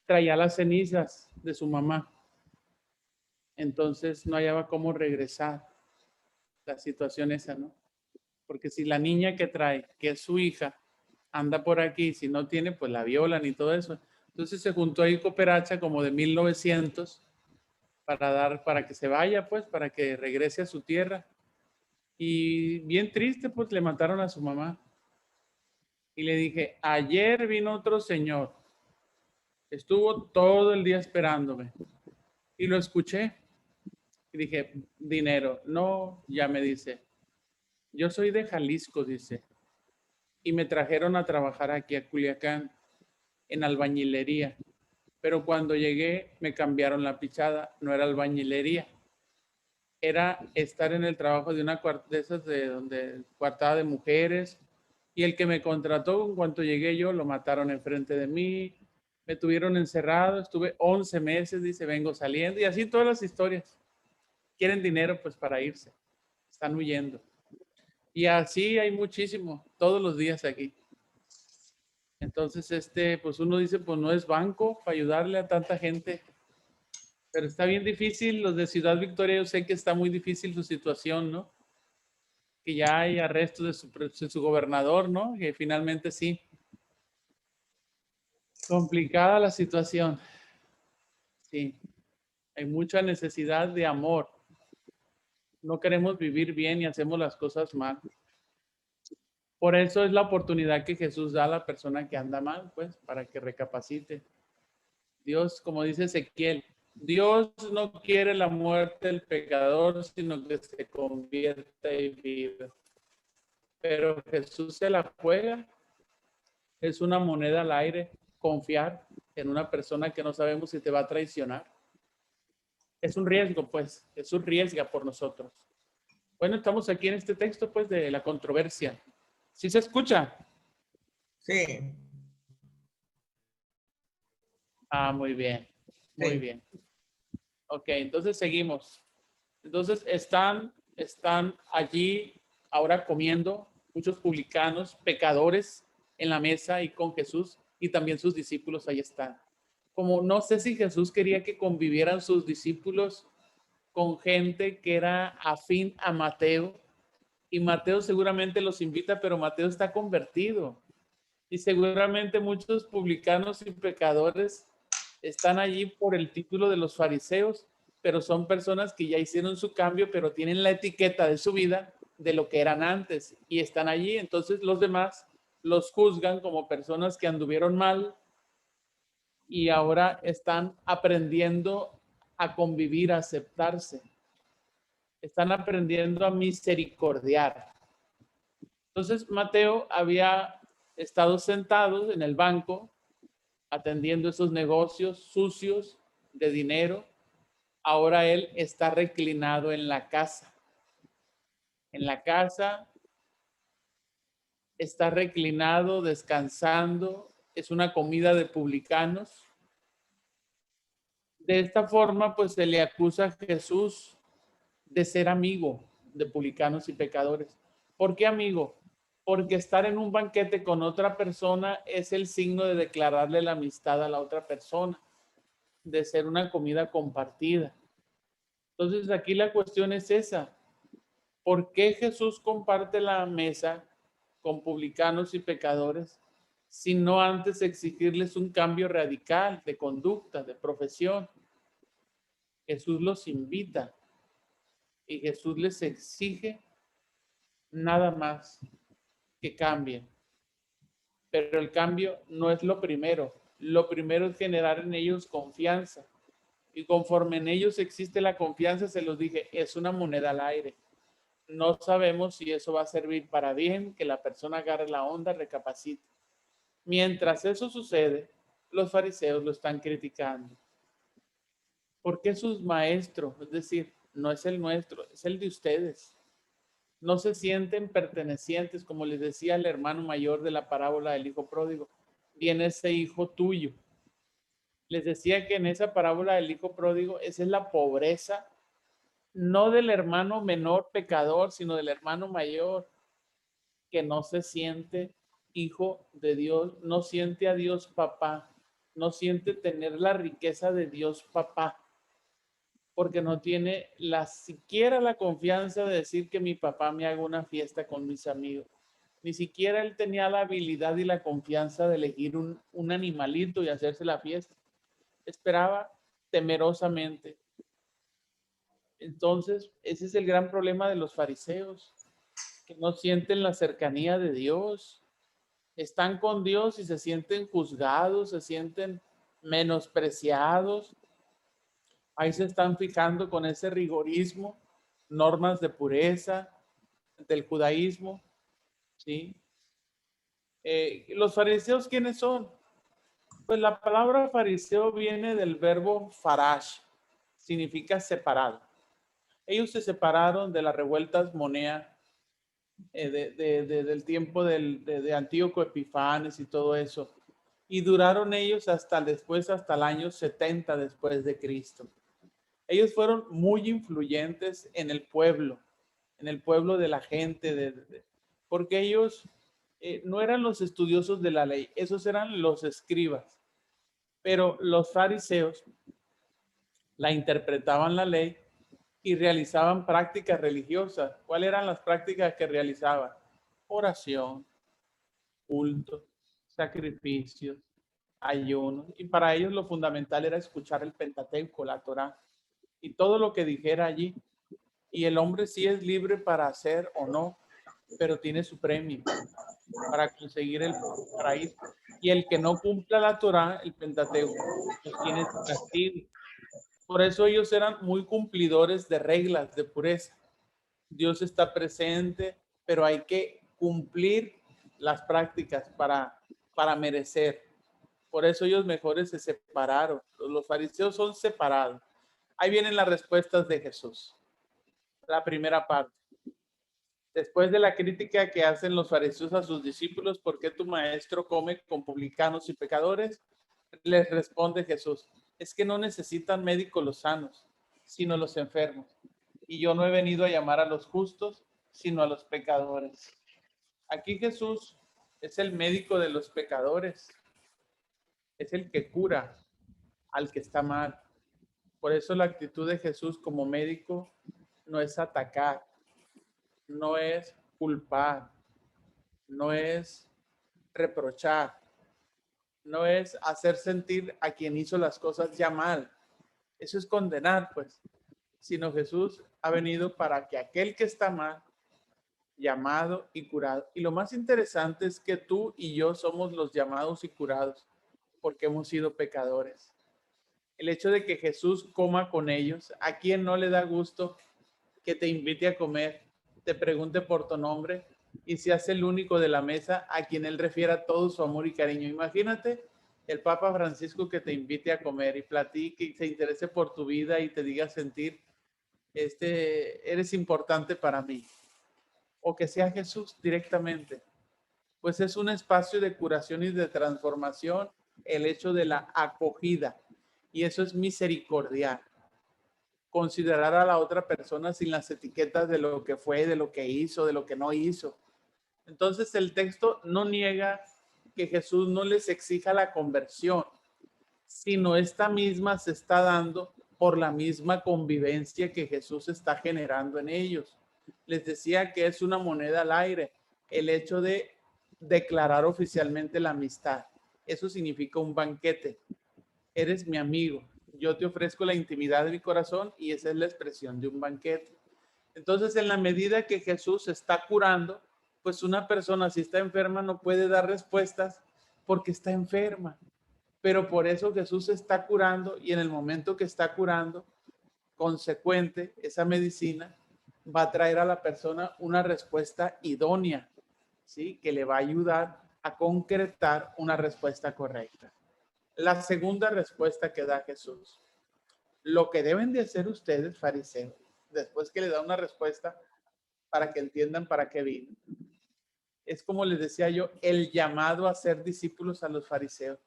Traía las cenizas de su mamá. Entonces no hallaba cómo regresar. La situación esa, ¿no? Porque si la niña que trae, que es su hija, anda por aquí, si no tiene, pues la violan y todo eso. Entonces se juntó ahí cooperacha como de 1900 para que se vaya, pues, para que regrese a su tierra. Y bien triste, pues le mataron a su mamá. Y le dije, ayer vino otro señor, estuvo todo el día esperándome y lo escuché. Y dije, dinero, no, ya me dice, yo soy de Jalisco, dice, y me trajeron a trabajar aquí a Culiacán en albañilería. Pero cuando llegué me cambiaron la pichada, no era albañilería, era estar en el trabajo de una de esas de donde cuartada de mujeres. Y el que me contrató, en cuanto llegué yo, lo mataron enfrente de mí, me tuvieron encerrado, estuve 11 meses, dice, vengo saliendo, y así todas las historias. Quieren dinero pues para irse, están huyendo. Y así hay muchísimo, todos los días aquí. Entonces, pues uno dice, pues no es banco para ayudarle a tanta gente. Pero está bien difícil, los de Ciudad Victoria, yo sé que está muy difícil su situación, ¿no? Que ya hay arrestos de su gobernador, ¿no? Que finalmente sí. Complicada la situación. Sí. Hay mucha necesidad de amor. No queremos vivir bien y hacemos las cosas mal. Por eso es la oportunidad que Jesús da a la persona que anda mal, pues, para que recapacite. Dios, como dice Ezequiel, Dios no quiere la muerte del pecador, sino que se convierta y viva. Pero Jesús se la juega. Es una moneda al aire confiar en una persona que no sabemos si te va a traicionar. Es un riesgo, pues. Jesús riesga por nosotros. Bueno, estamos aquí en este texto, pues, de la controversia. ¿Sí se escucha? Sí. Ah, muy bien. Muy Sí. bien. Ok, entonces seguimos. Entonces están allí ahora comiendo muchos publicanos, pecadores en la mesa y con Jesús, y también sus discípulos ahí están. Como no sé si Jesús quería que convivieran sus discípulos con gente que era afín a Mateo, y Mateo seguramente los invita, pero Mateo está convertido. Y seguramente muchos publicanos y pecadores están allí por el título de los fariseos, pero son personas que ya hicieron su cambio, pero tienen la etiqueta de su vida de lo que eran antes y están allí. Entonces los demás los juzgan como personas que anduvieron mal y ahora están aprendiendo a convivir, a aceptarse. Están aprendiendo a misericordiar. Entonces Mateo había estado sentado en el banco atendiendo esos negocios sucios de dinero. Ahora él está reclinado en la casa. En la casa está reclinado, descansando. Es una comida de publicanos. De esta forma, pues se le acusa a Jesús de ser amigo de publicanos y pecadores. ¿Por qué amigo? Porque estar en un banquete con otra persona es el signo de declararle la amistad a la otra persona, de ser una comida compartida. Entonces aquí la cuestión es esa. ¿Por qué Jesús comparte la mesa con publicanos y pecadores, sino antes exigirles un cambio radical de conducta, de profesión? Jesús los invita y Jesús les exige nada más que cambien. Pero el cambio no es lo primero. Lo primero es generar en ellos confianza. Y conforme en ellos existe la confianza, se los dije, es una moneda al aire. No sabemos si eso va a servir para bien, que la persona agarre la onda, recapacite. Mientras eso sucede, los fariseos lo están criticando. Porque sus maestros, es decir, no es el nuestro, es el de ustedes. No se sienten pertenecientes, como les decía el hermano mayor de la parábola del hijo pródigo. Viene ese hijo tuyo. Les decía que en esa parábola del hijo pródigo, esa es la pobreza, no del hermano menor pecador, sino del hermano mayor, que no se siente hijo de Dios, no siente a Dios papá, no siente tener la riqueza de Dios papá, porque no tiene siquiera la confianza de decir que mi papá me haga una fiesta con mis amigos. Ni siquiera él tenía la habilidad y la confianza de elegir un animalito y hacerse la fiesta. Esperaba temerosamente. Entonces, ese es el gran problema de los fariseos, que no sienten la cercanía de Dios. Están con Dios y se sienten juzgados, se sienten menospreciados. Ahí se están fijando con ese rigorismo, normas de pureza del judaísmo, ¿sí? Los fariseos, ¿quiénes son? Pues la palabra fariseo viene del verbo farash, significa separado. Ellos se separaron de las revueltas monea del tiempo de Antíoco Epifanes y todo eso. Y duraron ellos hasta el año 70 después de Cristo. Ellos fueron muy influyentes en el pueblo de la gente, porque ellos no eran los estudiosos de la ley, esos eran los escribas. Pero los fariseos la interpretaban la ley y realizaban prácticas religiosas. ¿Cuáles eran las prácticas que realizaban? Oración, culto, sacrificios, ayunos. Y para ellos lo fundamental era escuchar el Pentateuco, la Torá, y todo lo que dijera allí. Y el hombre sí es libre para hacer o no, pero tiene su premio para conseguir el paraíso. Y el que no cumpla la Torá, el Pentateuco, pues tiene su castigo. Por eso ellos eran muy cumplidores de reglas de pureza. Dios está presente, pero hay que cumplir las prácticas para merecer. Por eso ellos mejores se separaron. Los fariseos son separados. Ahí vienen las respuestas de Jesús. La primera parte. Después de la crítica que hacen los fariseos a sus discípulos, ¿por qué tu maestro come con publicanos y pecadores? Les responde Jesús, es que no necesitan médicos los sanos, sino los enfermos. Y yo no he venido a llamar a los justos, sino a los pecadores. Aquí Jesús es el médico de los pecadores. Es el que cura al que está mal. Por eso la actitud de Jesús como médico no es atacar, no es culpar, no es reprochar, no es hacer sentir a quien hizo las cosas ya mal. Eso es condenar, pues. Sino Jesús ha venido para que aquel que está mal, llamado y curado. Y lo más interesante es que tú y yo somos los llamados y curados porque hemos sido pecadores. El hecho de que Jesús coma con ellos, ¿a quién no le da gusto que te invite a comer, te pregunte por tu nombre y seas el único de la mesa a quien él refiera todo su amor y cariño? Imagínate el Papa Francisco que te invite a comer y platique y se interese por tu vida y te diga sentir, eres importante para mí. O que sea Jesús directamente. Pues es un espacio de curación y de transformación el hecho de la acogida. Y eso es misericordial. Considerar a la otra persona sin las etiquetas de lo que fue, de lo que hizo, de lo que no hizo. Entonces el texto no niega que Jesús no les exija la conversión, sino esta misma se está dando por la misma convivencia que Jesús está generando en ellos. Les decía que es una moneda al aire, el hecho de declarar oficialmente la amistad. Eso significa un banquete. Eres mi amigo, yo te ofrezco la intimidad de mi corazón y esa es la expresión de un banquete. Entonces, en la medida que Jesús está curando, pues una persona si está enferma no puede dar respuestas porque está enferma. pero por eso Jesús está curando, y en el momento que está curando, consecuente, esa medicina va a traer a la persona una respuesta idónea, ¿sí? Que le va a ayudar a concretar una respuesta correcta. La segunda respuesta que da Jesús: lo que deben de hacer ustedes, fariseos, después que le da una respuesta para que entiendan para qué vino. Es como les decía yo, el llamado a ser discípulos a los fariseos.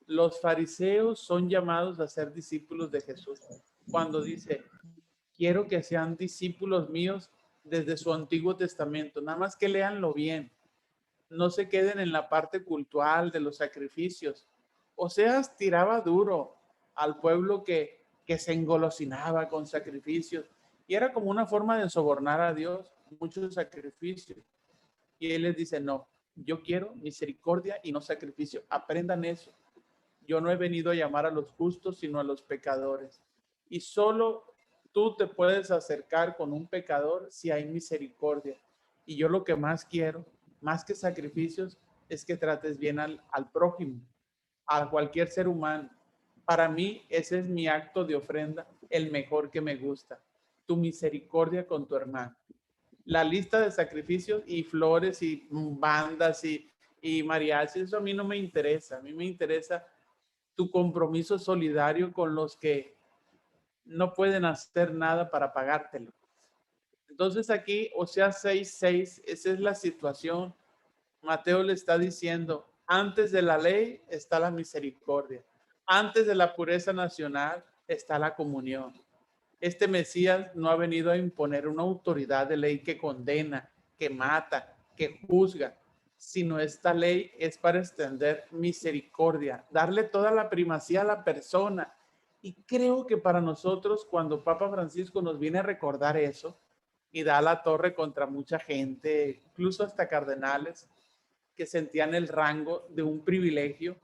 Los fariseos son llamados a ser discípulos de Jesús. Cuando dice, quiero que sean discípulos míos desde su Antiguo Testamento, nada más que léanlo bien. No se queden en la parte cultural de los sacrificios. Oseas tiraba duro al pueblo que se engolosinaba con sacrificios, y era como una forma de sobornar a Dios, muchos sacrificios. Y él les dice, no, yo quiero misericordia y no sacrificio. Aprendan eso. Yo no he venido a llamar a los justos, sino a los pecadores. Y solo tú te puedes acercar con un pecador si hay misericordia. Y yo lo que más quiero, más que sacrificios, es que trates bien al prójimo, a cualquier ser humano. Para mí, ese es mi acto de ofrenda, el mejor que me gusta. Tu misericordia con tu hermano. La lista de sacrificios y flores y bandas y mariachis, eso a mí no me interesa. A mí me interesa tu compromiso solidario con los que no pueden hacer nada para pagártelo. Entonces aquí, Oseas 6:6, esa es la situación. Mateo le está diciendo, antes de la ley está la misericordia. Antes de la pureza nacional está la comunión. Este Mesías no ha venido a imponer una autoridad de ley que condena, que mata, que juzga, sino esta ley es para extender misericordia, darle toda la primacía a la persona. Y creo que para nosotros, cuando Papa Francisco nos viene a recordar eso y da la torre contra mucha gente, incluso hasta cardenales, que sentían el rango de un privilegio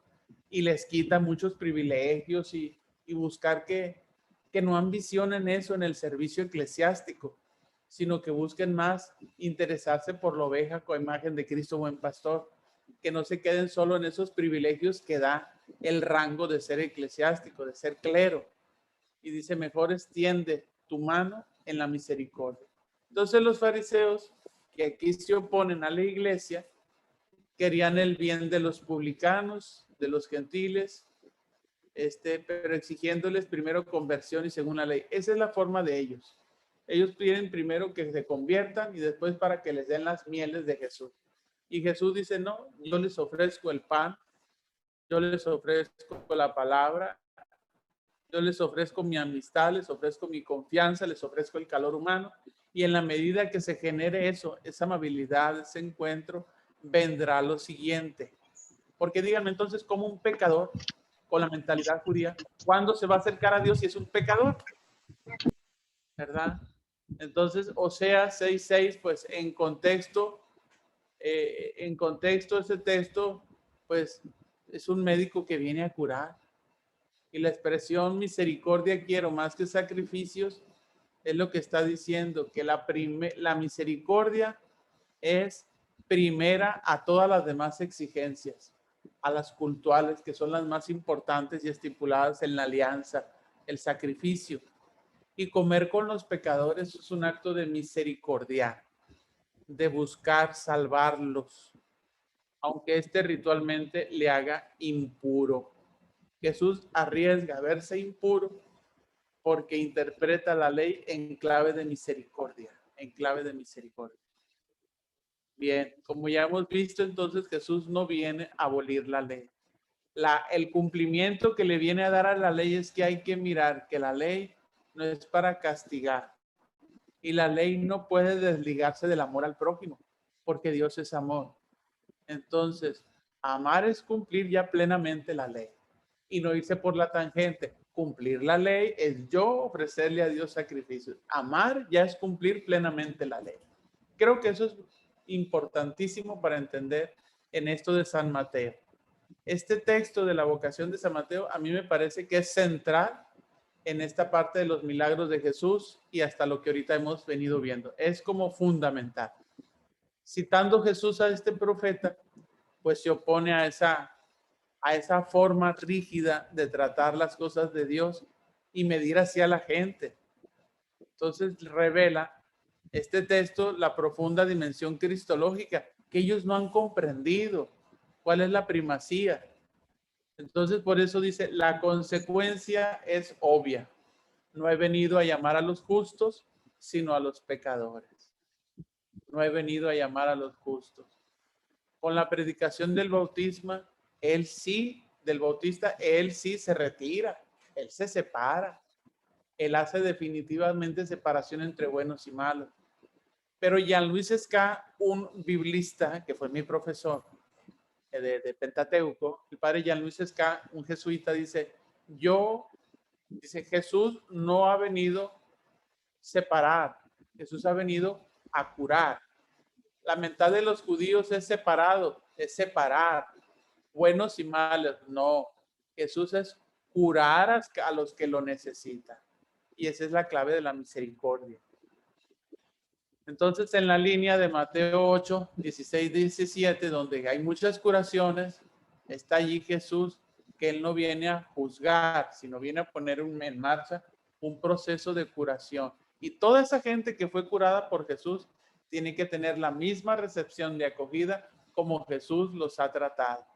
y les quita muchos privilegios y buscar que no ambicionen eso en el servicio eclesiástico, sino que busquen más interesarse por la oveja con imagen de Cristo buen pastor, que no se queden solo en esos privilegios que da el rango de ser eclesiástico, de ser clero. Y dice, mejor extiende tu mano en la misericordia. Entonces los fariseos, que aquí se oponen a la iglesia, querían el bien de los publicanos, de los gentiles, pero exigiéndoles primero conversión y según la ley. Esa es la forma de ellos. Ellos piden primero que se conviertan y después para que les den las mieles de Jesús. Y Jesús dice, no, yo les ofrezco el pan, yo les ofrezco la palabra, yo les ofrezco mi amistad, les ofrezco mi confianza, les ofrezco el calor humano. Y en la medida que se genere eso, esa amabilidad, ese encuentro, vendrá lo siguiente. Porque díganme entonces, ¿cómo un pecador con la mentalidad judía, cuándo se va a acercar a Dios si es un pecador? ¿Verdad? Entonces, Oseas 6:6, pues en contexto ese texto, pues es un médico que viene a curar. Y la expresión misericordia quiero más que sacrificios es lo que está diciendo, que la misericordia es primera a todas las demás exigencias, a las cultuales, que son las más importantes y estipuladas en la alianza, el sacrificio. Y comer con los pecadores es un acto de misericordia, de buscar salvarlos, aunque ritualmente le haga impuro. Jesús arriesga a verse impuro porque interpreta la ley en clave de misericordia, en clave de misericordia. Bien, como ya hemos visto, entonces Jesús no viene a abolir la ley. El cumplimiento que le viene a dar a la ley es que hay que mirar que la ley no es para castigar y la ley no puede desligarse del amor al prójimo porque Dios es amor. Entonces, amar es cumplir ya plenamente la ley y no irse por la tangente. Cumplir la ley es yo ofrecerle a Dios sacrificios. Amar ya es cumplir plenamente la ley. Creo que eso es importantísimo para entender en esto de San Mateo. Este texto de la vocación de San Mateo a mí me parece que es central en esta parte de los milagros de Jesús y hasta lo que ahorita hemos venido viendo. Es como fundamental. Citando Jesús a este profeta, pues se opone a esa a esa forma rígida de tratar las cosas de Dios y medir así a la gente. Entonces revela este texto la profunda dimensión cristológica que ellos no han comprendido. ¿Cuál es la primacía? Entonces por eso dice, la consecuencia es obvia. No he venido a llamar a los justos, sino a los pecadores. No he venido a llamar a los justos. Con la predicación del bautismo, él sí se retira, él se separa, él hace definitivamente separación entre buenos y malos. Pero Jean Louis Esca, un biblista que fue mi profesor de Pentateuco, el padre Jean Louis Esca, un jesuita, dice, Jesús no ha venido a separar, Jesús ha venido a curar. La mentalidad de los judíos es separar buenos y malos. No, Jesús es curar a los que lo necesitan. Y esa es la clave de la misericordia. Entonces, en la línea de Mateo 8, 16, 17, donde hay muchas curaciones, está allí Jesús, que él no viene a juzgar, sino viene a poner en marcha un proceso de curación. Y toda esa gente que fue curada por Jesús tiene que tener la misma recepción de acogida como Jesús los ha tratado.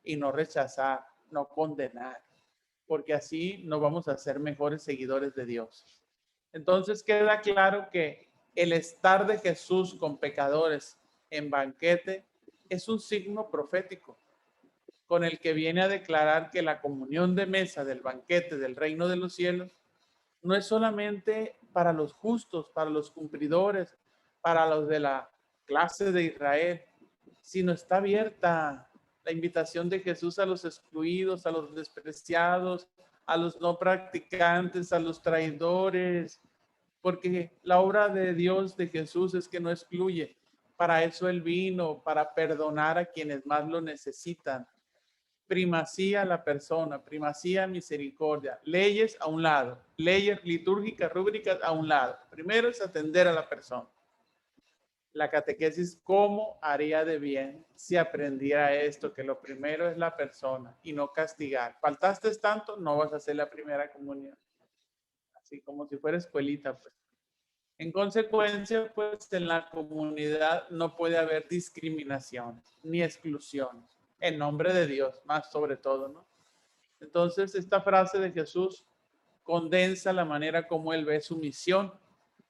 Y no rechazar, no condenar, porque así no vamos a ser mejores seguidores de Dios. Entonces queda claro que el estar de Jesús con pecadores en banquete es un signo profético con el que viene a declarar que la comunión de mesa del banquete del reino de los cielos no es solamente para los justos, para los cumplidores, para los de la clase de Israel, sino está abierta la invitación de Jesús a los excluidos, a los despreciados, a los no practicantes, a los traidores, porque la obra de Dios, de Jesús, es que no excluye. Para eso Él vino, para perdonar a quienes más lo necesitan. Primacía a la persona, primacía misericordia, leyes a un lado, leyes litúrgicas, rúbricas a un lado. Primero es atender a la persona. La catequesis, ¿cómo haría de bien si aprendiera esto? Que lo primero es la persona y no castigar. Faltaste tanto, no vas a hacer la primera comunión. Así como si fuera escuelita, pues. En consecuencia, pues en la comunidad no puede haber discriminación ni exclusión. En nombre de Dios, más sobre todo, ¿no? Entonces, esta frase de Jesús condensa la manera como él ve su misión,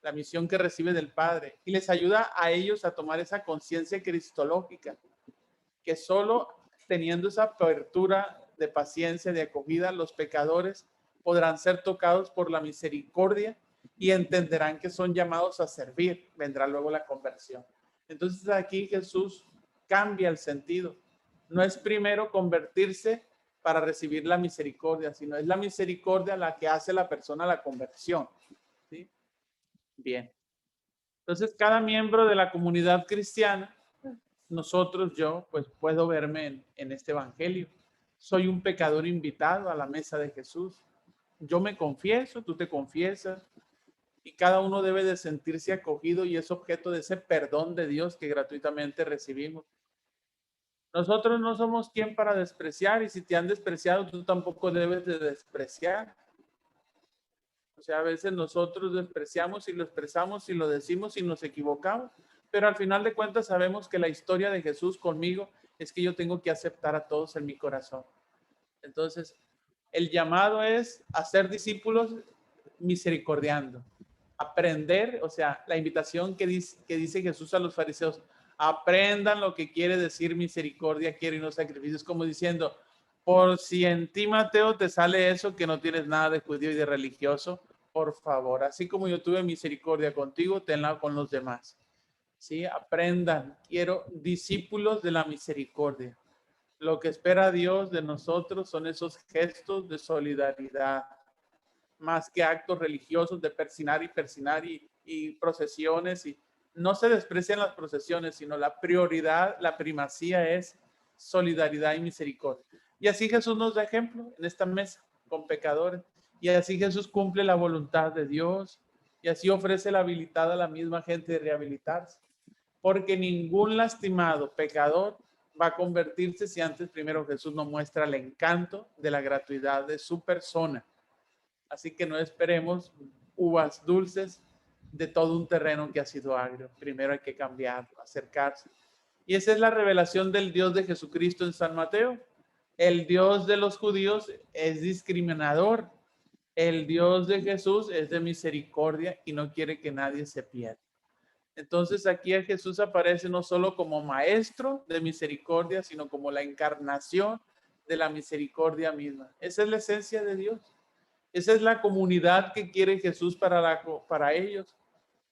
la misión que recibe del Padre, y les ayuda a ellos a tomar esa conciencia cristológica, que solo teniendo esa apertura de paciencia, de acogida, los pecadores podrán ser tocados por la misericordia y entenderán que son llamados a servir. Vendrá luego la conversión. Entonces aquí Jesús cambia el sentido. No es primero convertirse para recibir la misericordia, sino es la misericordia la que hace a la persona la conversión. ¿Sí? Bien. Entonces cada miembro de la comunidad cristiana, nosotros, yo, pues puedo verme en este evangelio. Soy un pecador invitado a la mesa de Jesús. Yo me confieso, tú te confiesas, y cada uno debe de sentirse acogido y es objeto de ese perdón de Dios que gratuitamente recibimos. Nosotros no somos quien para despreciar, y si te han despreciado, tú tampoco debes de despreciar. O sea, a veces nosotros despreciamos y lo expresamos y lo decimos y nos equivocamos, pero al final de cuentas sabemos que la historia de Jesús conmigo es que yo tengo que aceptar a todos en mi corazón. Entonces, el llamado es a ser discípulos misericordiando. Aprender, o sea, la invitación que dice Jesús a los fariseos, aprendan lo que quiere decir misericordia, quiero y no sacrificios, como diciendo, por si en ti, Mateo, te sale eso que no tienes nada de judío y de religioso, por favor, así como yo tuve misericordia contigo, tenla con los demás. ¿Sí? Aprendan, quiero discípulos de la misericordia. Lo que espera Dios de nosotros son esos gestos de solidaridad, más que actos religiosos de persinar y procesiones. Y no se desprecian las procesiones, sino la prioridad, la primacía es solidaridad y misericordia. Y así Jesús nos da ejemplo en esta mesa con pecadores. Y así Jesús cumple la voluntad de Dios. Y así ofrece la habilidad a la misma gente de rehabilitarse. Porque ningún lastimado pecador va a convertirse si antes primero Jesús nos muestra el encanto de la gratuidad de su persona. Así que no esperemos uvas dulces de todo un terreno que ha sido agrio. Primero hay que cambiarlo, acercarse. Y esa es la revelación del Dios de Jesucristo en San Mateo. El Dios de los judíos es discriminador. El Dios de Jesús es de misericordia y no quiere que nadie se pierda. Entonces aquí a Jesús aparece no solo como maestro de misericordia, sino como la encarnación de la misericordia misma. Esa es la esencia de Dios. Esa es la comunidad que quiere Jesús para ellos.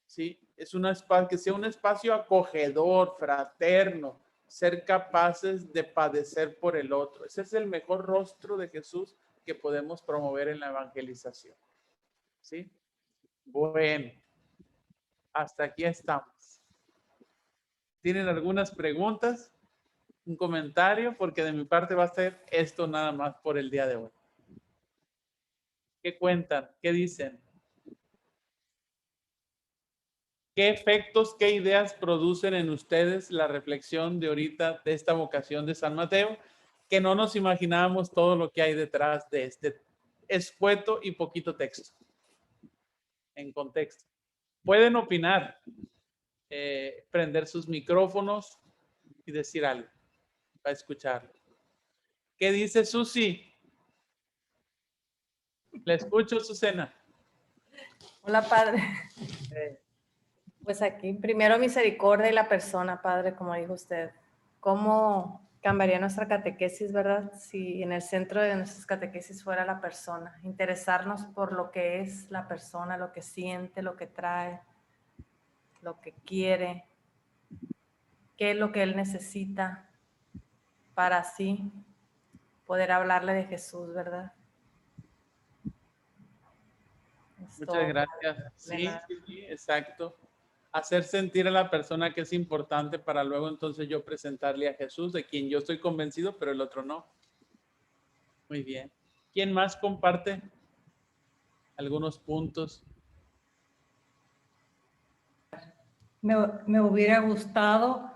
¿Sí? Que sea un espacio acogedor, fraterno, ser capaces de padecer por el otro. Ese es el mejor rostro de Jesús que podemos promover en la evangelización. ¿Sí? Bueno, hasta aquí estamos. ¿Tienen algunas preguntas? ¿Un comentario? Porque de mi parte va a ser esto nada más por el día de hoy. ¿Qué cuentan? ¿Qué dicen? ¿Qué efectos, qué ideas producen en ustedes la reflexión de ahorita de esta vocación de San Mateo? Que no nos imaginábamos todo lo que hay detrás de este escueto y poquito texto. En contexto. Pueden opinar, prender sus micrófonos y decir algo para escucharlo. ¿Qué dice Susi? Le escucho, Susana. Hola, Padre. Pues aquí, primero misericordia y la persona, Padre, como dijo usted. ¿Cómo cambiaría nuestra catequesis, verdad? Si en el centro de nuestras catequesis fuera la persona. Interesarnos por lo que es la persona, lo que siente, lo que trae, lo que quiere, qué es lo que él necesita para así poder hablarle de Jesús, ¿verdad? Muchas gracias. Sí, exacto. Hacer sentir a la persona que es importante para luego entonces yo presentarle a Jesús, de quien yo estoy convencido, pero el otro no. Muy bien. ¿Quién más comparte algunos puntos? Me hubiera gustado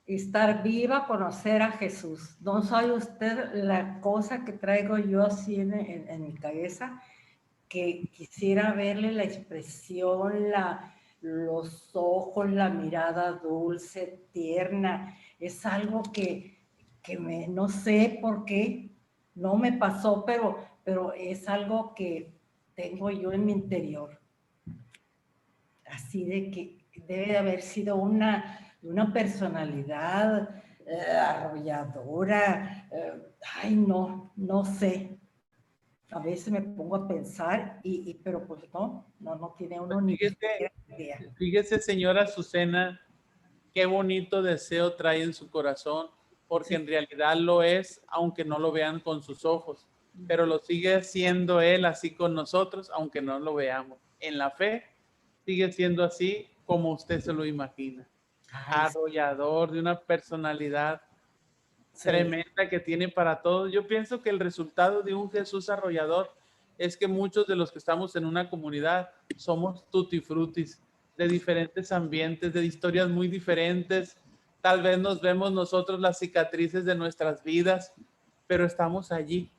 estar viva, conocer a Jesús. No sabe usted la cosa que traigo yo así en mi cabeza, que quisiera verle la expresión, los ojos, la mirada dulce, tierna. Es algo que no sé por qué, no me pasó, pero es algo que tengo yo en mi interior. Así de que debe de haber sido una personalidad arrolladora. Ay, no sé. A veces me pongo a pensar, pero pues no tiene uno ni siquiera idea. Fíjese, señora Azucena, qué bonito deseo trae en su corazón, porque en realidad lo es, aunque no lo vean con sus ojos, pero lo sigue siendo él así con nosotros, aunque no lo veamos. En la fe sigue siendo así como usted se lo imagina. Arrollador, de una personalidad tremenda que tiene para todos. Yo pienso que el resultado de un Jesús arrollador es que muchos de los que estamos en una comunidad somos tutti frutis, de diferentes ambientes, de historias muy diferentes. Tal vez nos vemos nosotros las cicatrices de nuestras vidas, pero estamos allí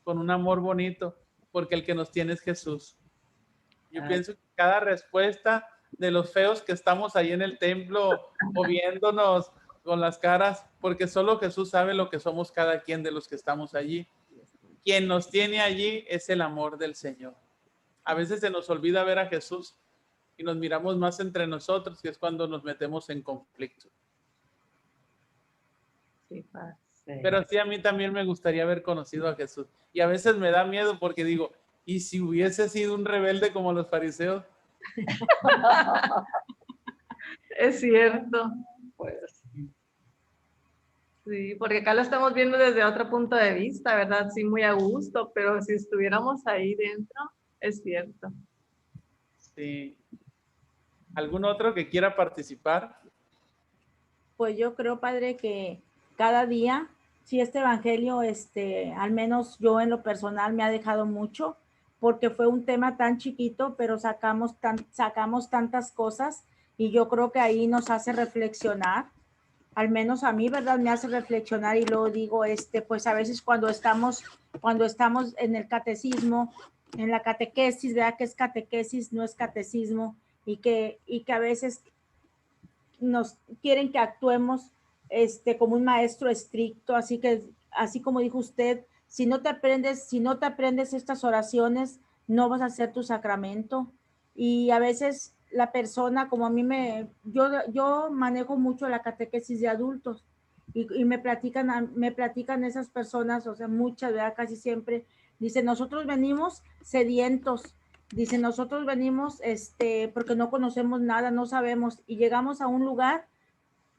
con un amor bonito, porque el que nos tiene es Jesús. Yo pienso que cada respuesta de los feos que estamos ahí en el templo o viéndonos con las caras, porque solo Jesús sabe lo que somos cada quien de los que estamos allí. Quien nos tiene allí es el amor del Señor. A veces se nos olvida ver a Jesús y nos miramos más entre nosotros, que es cuando nos metemos en conflicto. Sí, Padre. Pero sí, a mí también me gustaría haber conocido a Jesús. Y a veces me da miedo porque digo, ¿y si hubiese sido un rebelde como los fariseos? Es cierto. Pues sí, porque acá lo estamos viendo desde otro punto de vista, ¿verdad? Sí, muy a gusto, pero si estuviéramos ahí dentro, es cierto. Sí. ¿Algún otro que quiera participar? Pues yo creo, Padre, que cada día, si este evangelio, al menos yo en lo personal me ha dejado mucho, porque fue un tema tan chiquito, pero sacamos tantas cosas y yo creo que ahí nos hace reflexionar al menos a mí, ¿verdad? Me hace reflexionar y luego digo, pues a veces cuando estamos en el catecismo, en la catequesis, ¿verdad? Que es catequesis, no es catecismo, y que a veces nos quieren que actuemos como un maestro estricto, así como dijo usted, si no te aprendes estas oraciones, no vas a hacer tu sacramento. Y a veces la persona, como a mí yo manejo mucho la catequesis de adultos y me platican esas personas, o sea, muchas, ¿verdad? Casi siempre, dicen, nosotros venimos sedientos, dicen, nosotros venimos porque no conocemos nada, no sabemos, y llegamos a un lugar,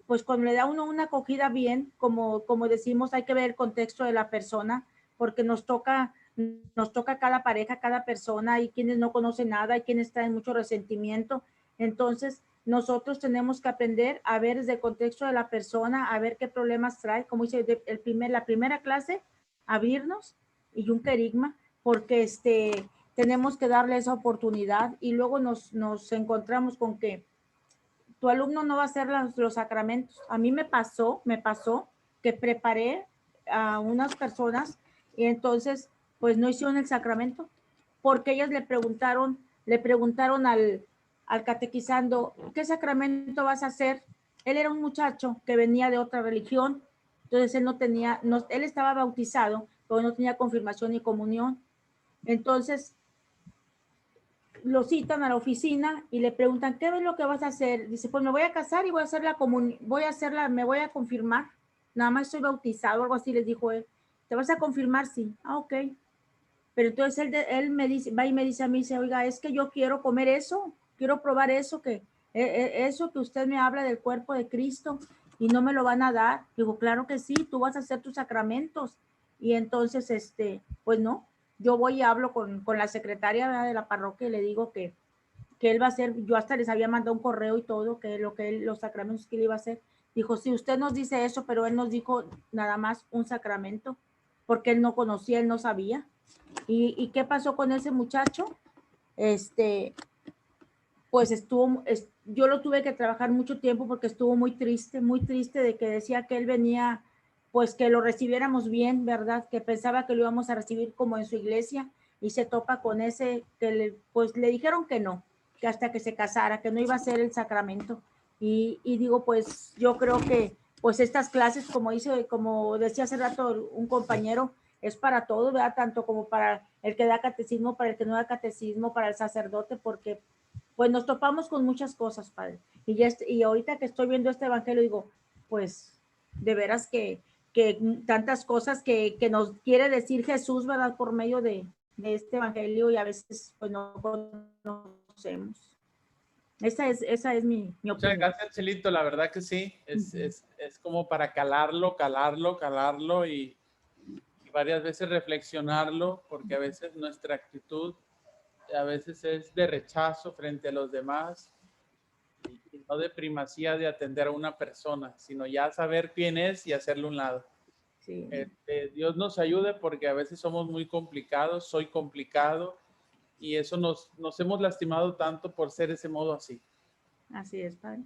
pues cuando le da uno una acogida bien, como decimos, hay que ver el contexto de la persona, porque nos toca cada pareja, cada persona, hay quienes no conocen nada, hay quienes traen mucho resentimiento. Entonces, nosotros tenemos que aprender a ver desde el contexto de la persona, a ver qué problemas trae, como dice la primera clase, abrirnos y un querigma, porque tenemos que darle esa oportunidad y luego nos encontramos con que tu alumno no va a hacer los sacramentos. A mí me pasó que preparé a unas personas y entonces pues no hicieron el sacramento porque ellas le preguntaron al catequizando, ¿qué sacramento vas a hacer? Él era un muchacho que venía de otra religión, entonces él estaba bautizado, pero no tenía confirmación ni comunión. Entonces lo citan a la oficina y le preguntan, ¿qué es lo que vas a hacer? Dice, pues me voy a casar y voy a hacer me voy a confirmar. Nada más estoy bautizado, algo así les dijo él. ¿Te vas a confirmar? Sí. Ah, ok. Pero entonces él me dice, va y me dice a mí, dice, oiga, es que yo quiero comer eso, quiero probar eso eso que usted me habla del cuerpo de Cristo y no me lo van a dar. Digo, claro que sí, tú vas a hacer tus sacramentos. Y entonces, pues no, yo voy y hablo con la secretaria, ¿verdad?, de la parroquia y le digo que él va a hacer, yo hasta les había mandado un correo y todo, los sacramentos que él iba a hacer. Dijo, sí, usted nos dice eso, pero él nos dijo nada más un sacramento, porque él no conocía, él no sabía. ¿Y qué pasó con ese muchacho? Pues yo lo tuve que trabajar mucho tiempo porque estuvo muy triste de que decía que él venía, pues que lo recibiéramos bien, ¿verdad? Que pensaba que lo íbamos a recibir como en su iglesia y se topa con ese, pues le dijeron que no, que hasta que se casara, que no iba a ser el sacramento. Y digo, pues yo creo que pues estas clases, como decía hace rato un compañero, es para todo, ¿verdad? Tanto como para el que da catecismo, para el que no da catecismo, para el sacerdote, porque pues nos topamos con muchas cosas, Padre. Y ahorita que estoy viendo este evangelio, digo, pues de veras que tantas cosas que nos quiere decir Jesús, ¿verdad? Por medio de este evangelio y a veces pues no conocemos. Esa es mi opinión. Muchas gracias, Chelito. La verdad que sí. Es como para calarlo y varias veces reflexionarlo, porque a veces nuestra actitud a veces es de rechazo frente a los demás y no de primacía de atender a una persona, sino ya saber quién es y hacerle un lado. Sí. Dios nos ayude porque a veces somos muy complicados, soy complicado y eso nos hemos lastimado tanto por ser ese modo así. Así es, Padre.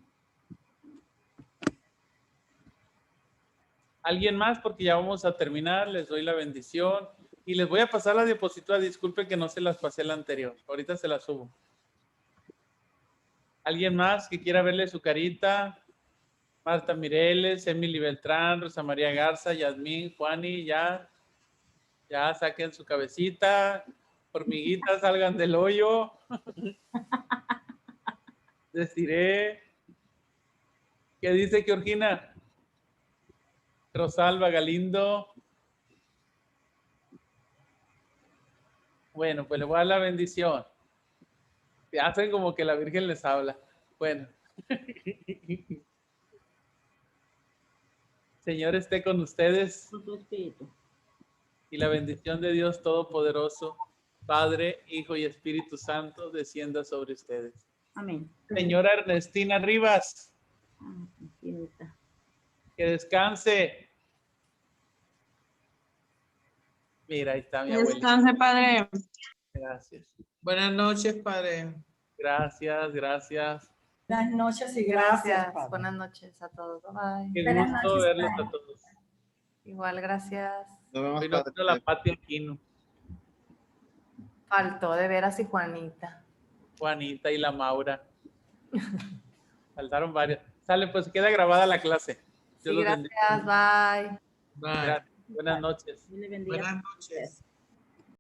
¿Alguien más? Porque ya vamos a terminar, les doy la bendición y les voy a pasar la diapositiva, disculpe que no se las pasé la anterior, ahorita se las subo. ¿Alguien más que quiera verle su carita? Marta Mireles, Emily Beltrán, Rosa María Garza, Yasmín, Juani, ya saquen su cabecita, hormiguitas, salgan del hoyo. Desiré. ¿Qué dice Georgina? Rosalba Galindo. Bueno, pues le voy a dar la bendición. Hacen como que la Virgen les habla. Bueno. Señor esté con ustedes. Con tu espíritu. Y la bendición de Dios Todopoderoso, Padre, Hijo y Espíritu Santo, descienda sobre ustedes. Amén. Señora Ernestina Rivas, que descanse. Mira, ahí está mi abuela. Descanse, Padre. Gracias. Buenas noches, Padre. Gracias, gracias. Buenas noches y gracias, Padre. Buenas noches a todos. Bye. Qué Buenas gusto noches, verlos padre. a todos. Igual, gracias. Nos vemos, Hoy no padre. vino la Pati Aquino, Faltó de veras y Juanita. Juanita y la Maura. Faltaron varias. Sale, pues queda grabada la clase. Dios Sí, los bendiga. gracias. Bye. Bye. Gracias. Buenas noches. Dios le bendiga. Buenas noches.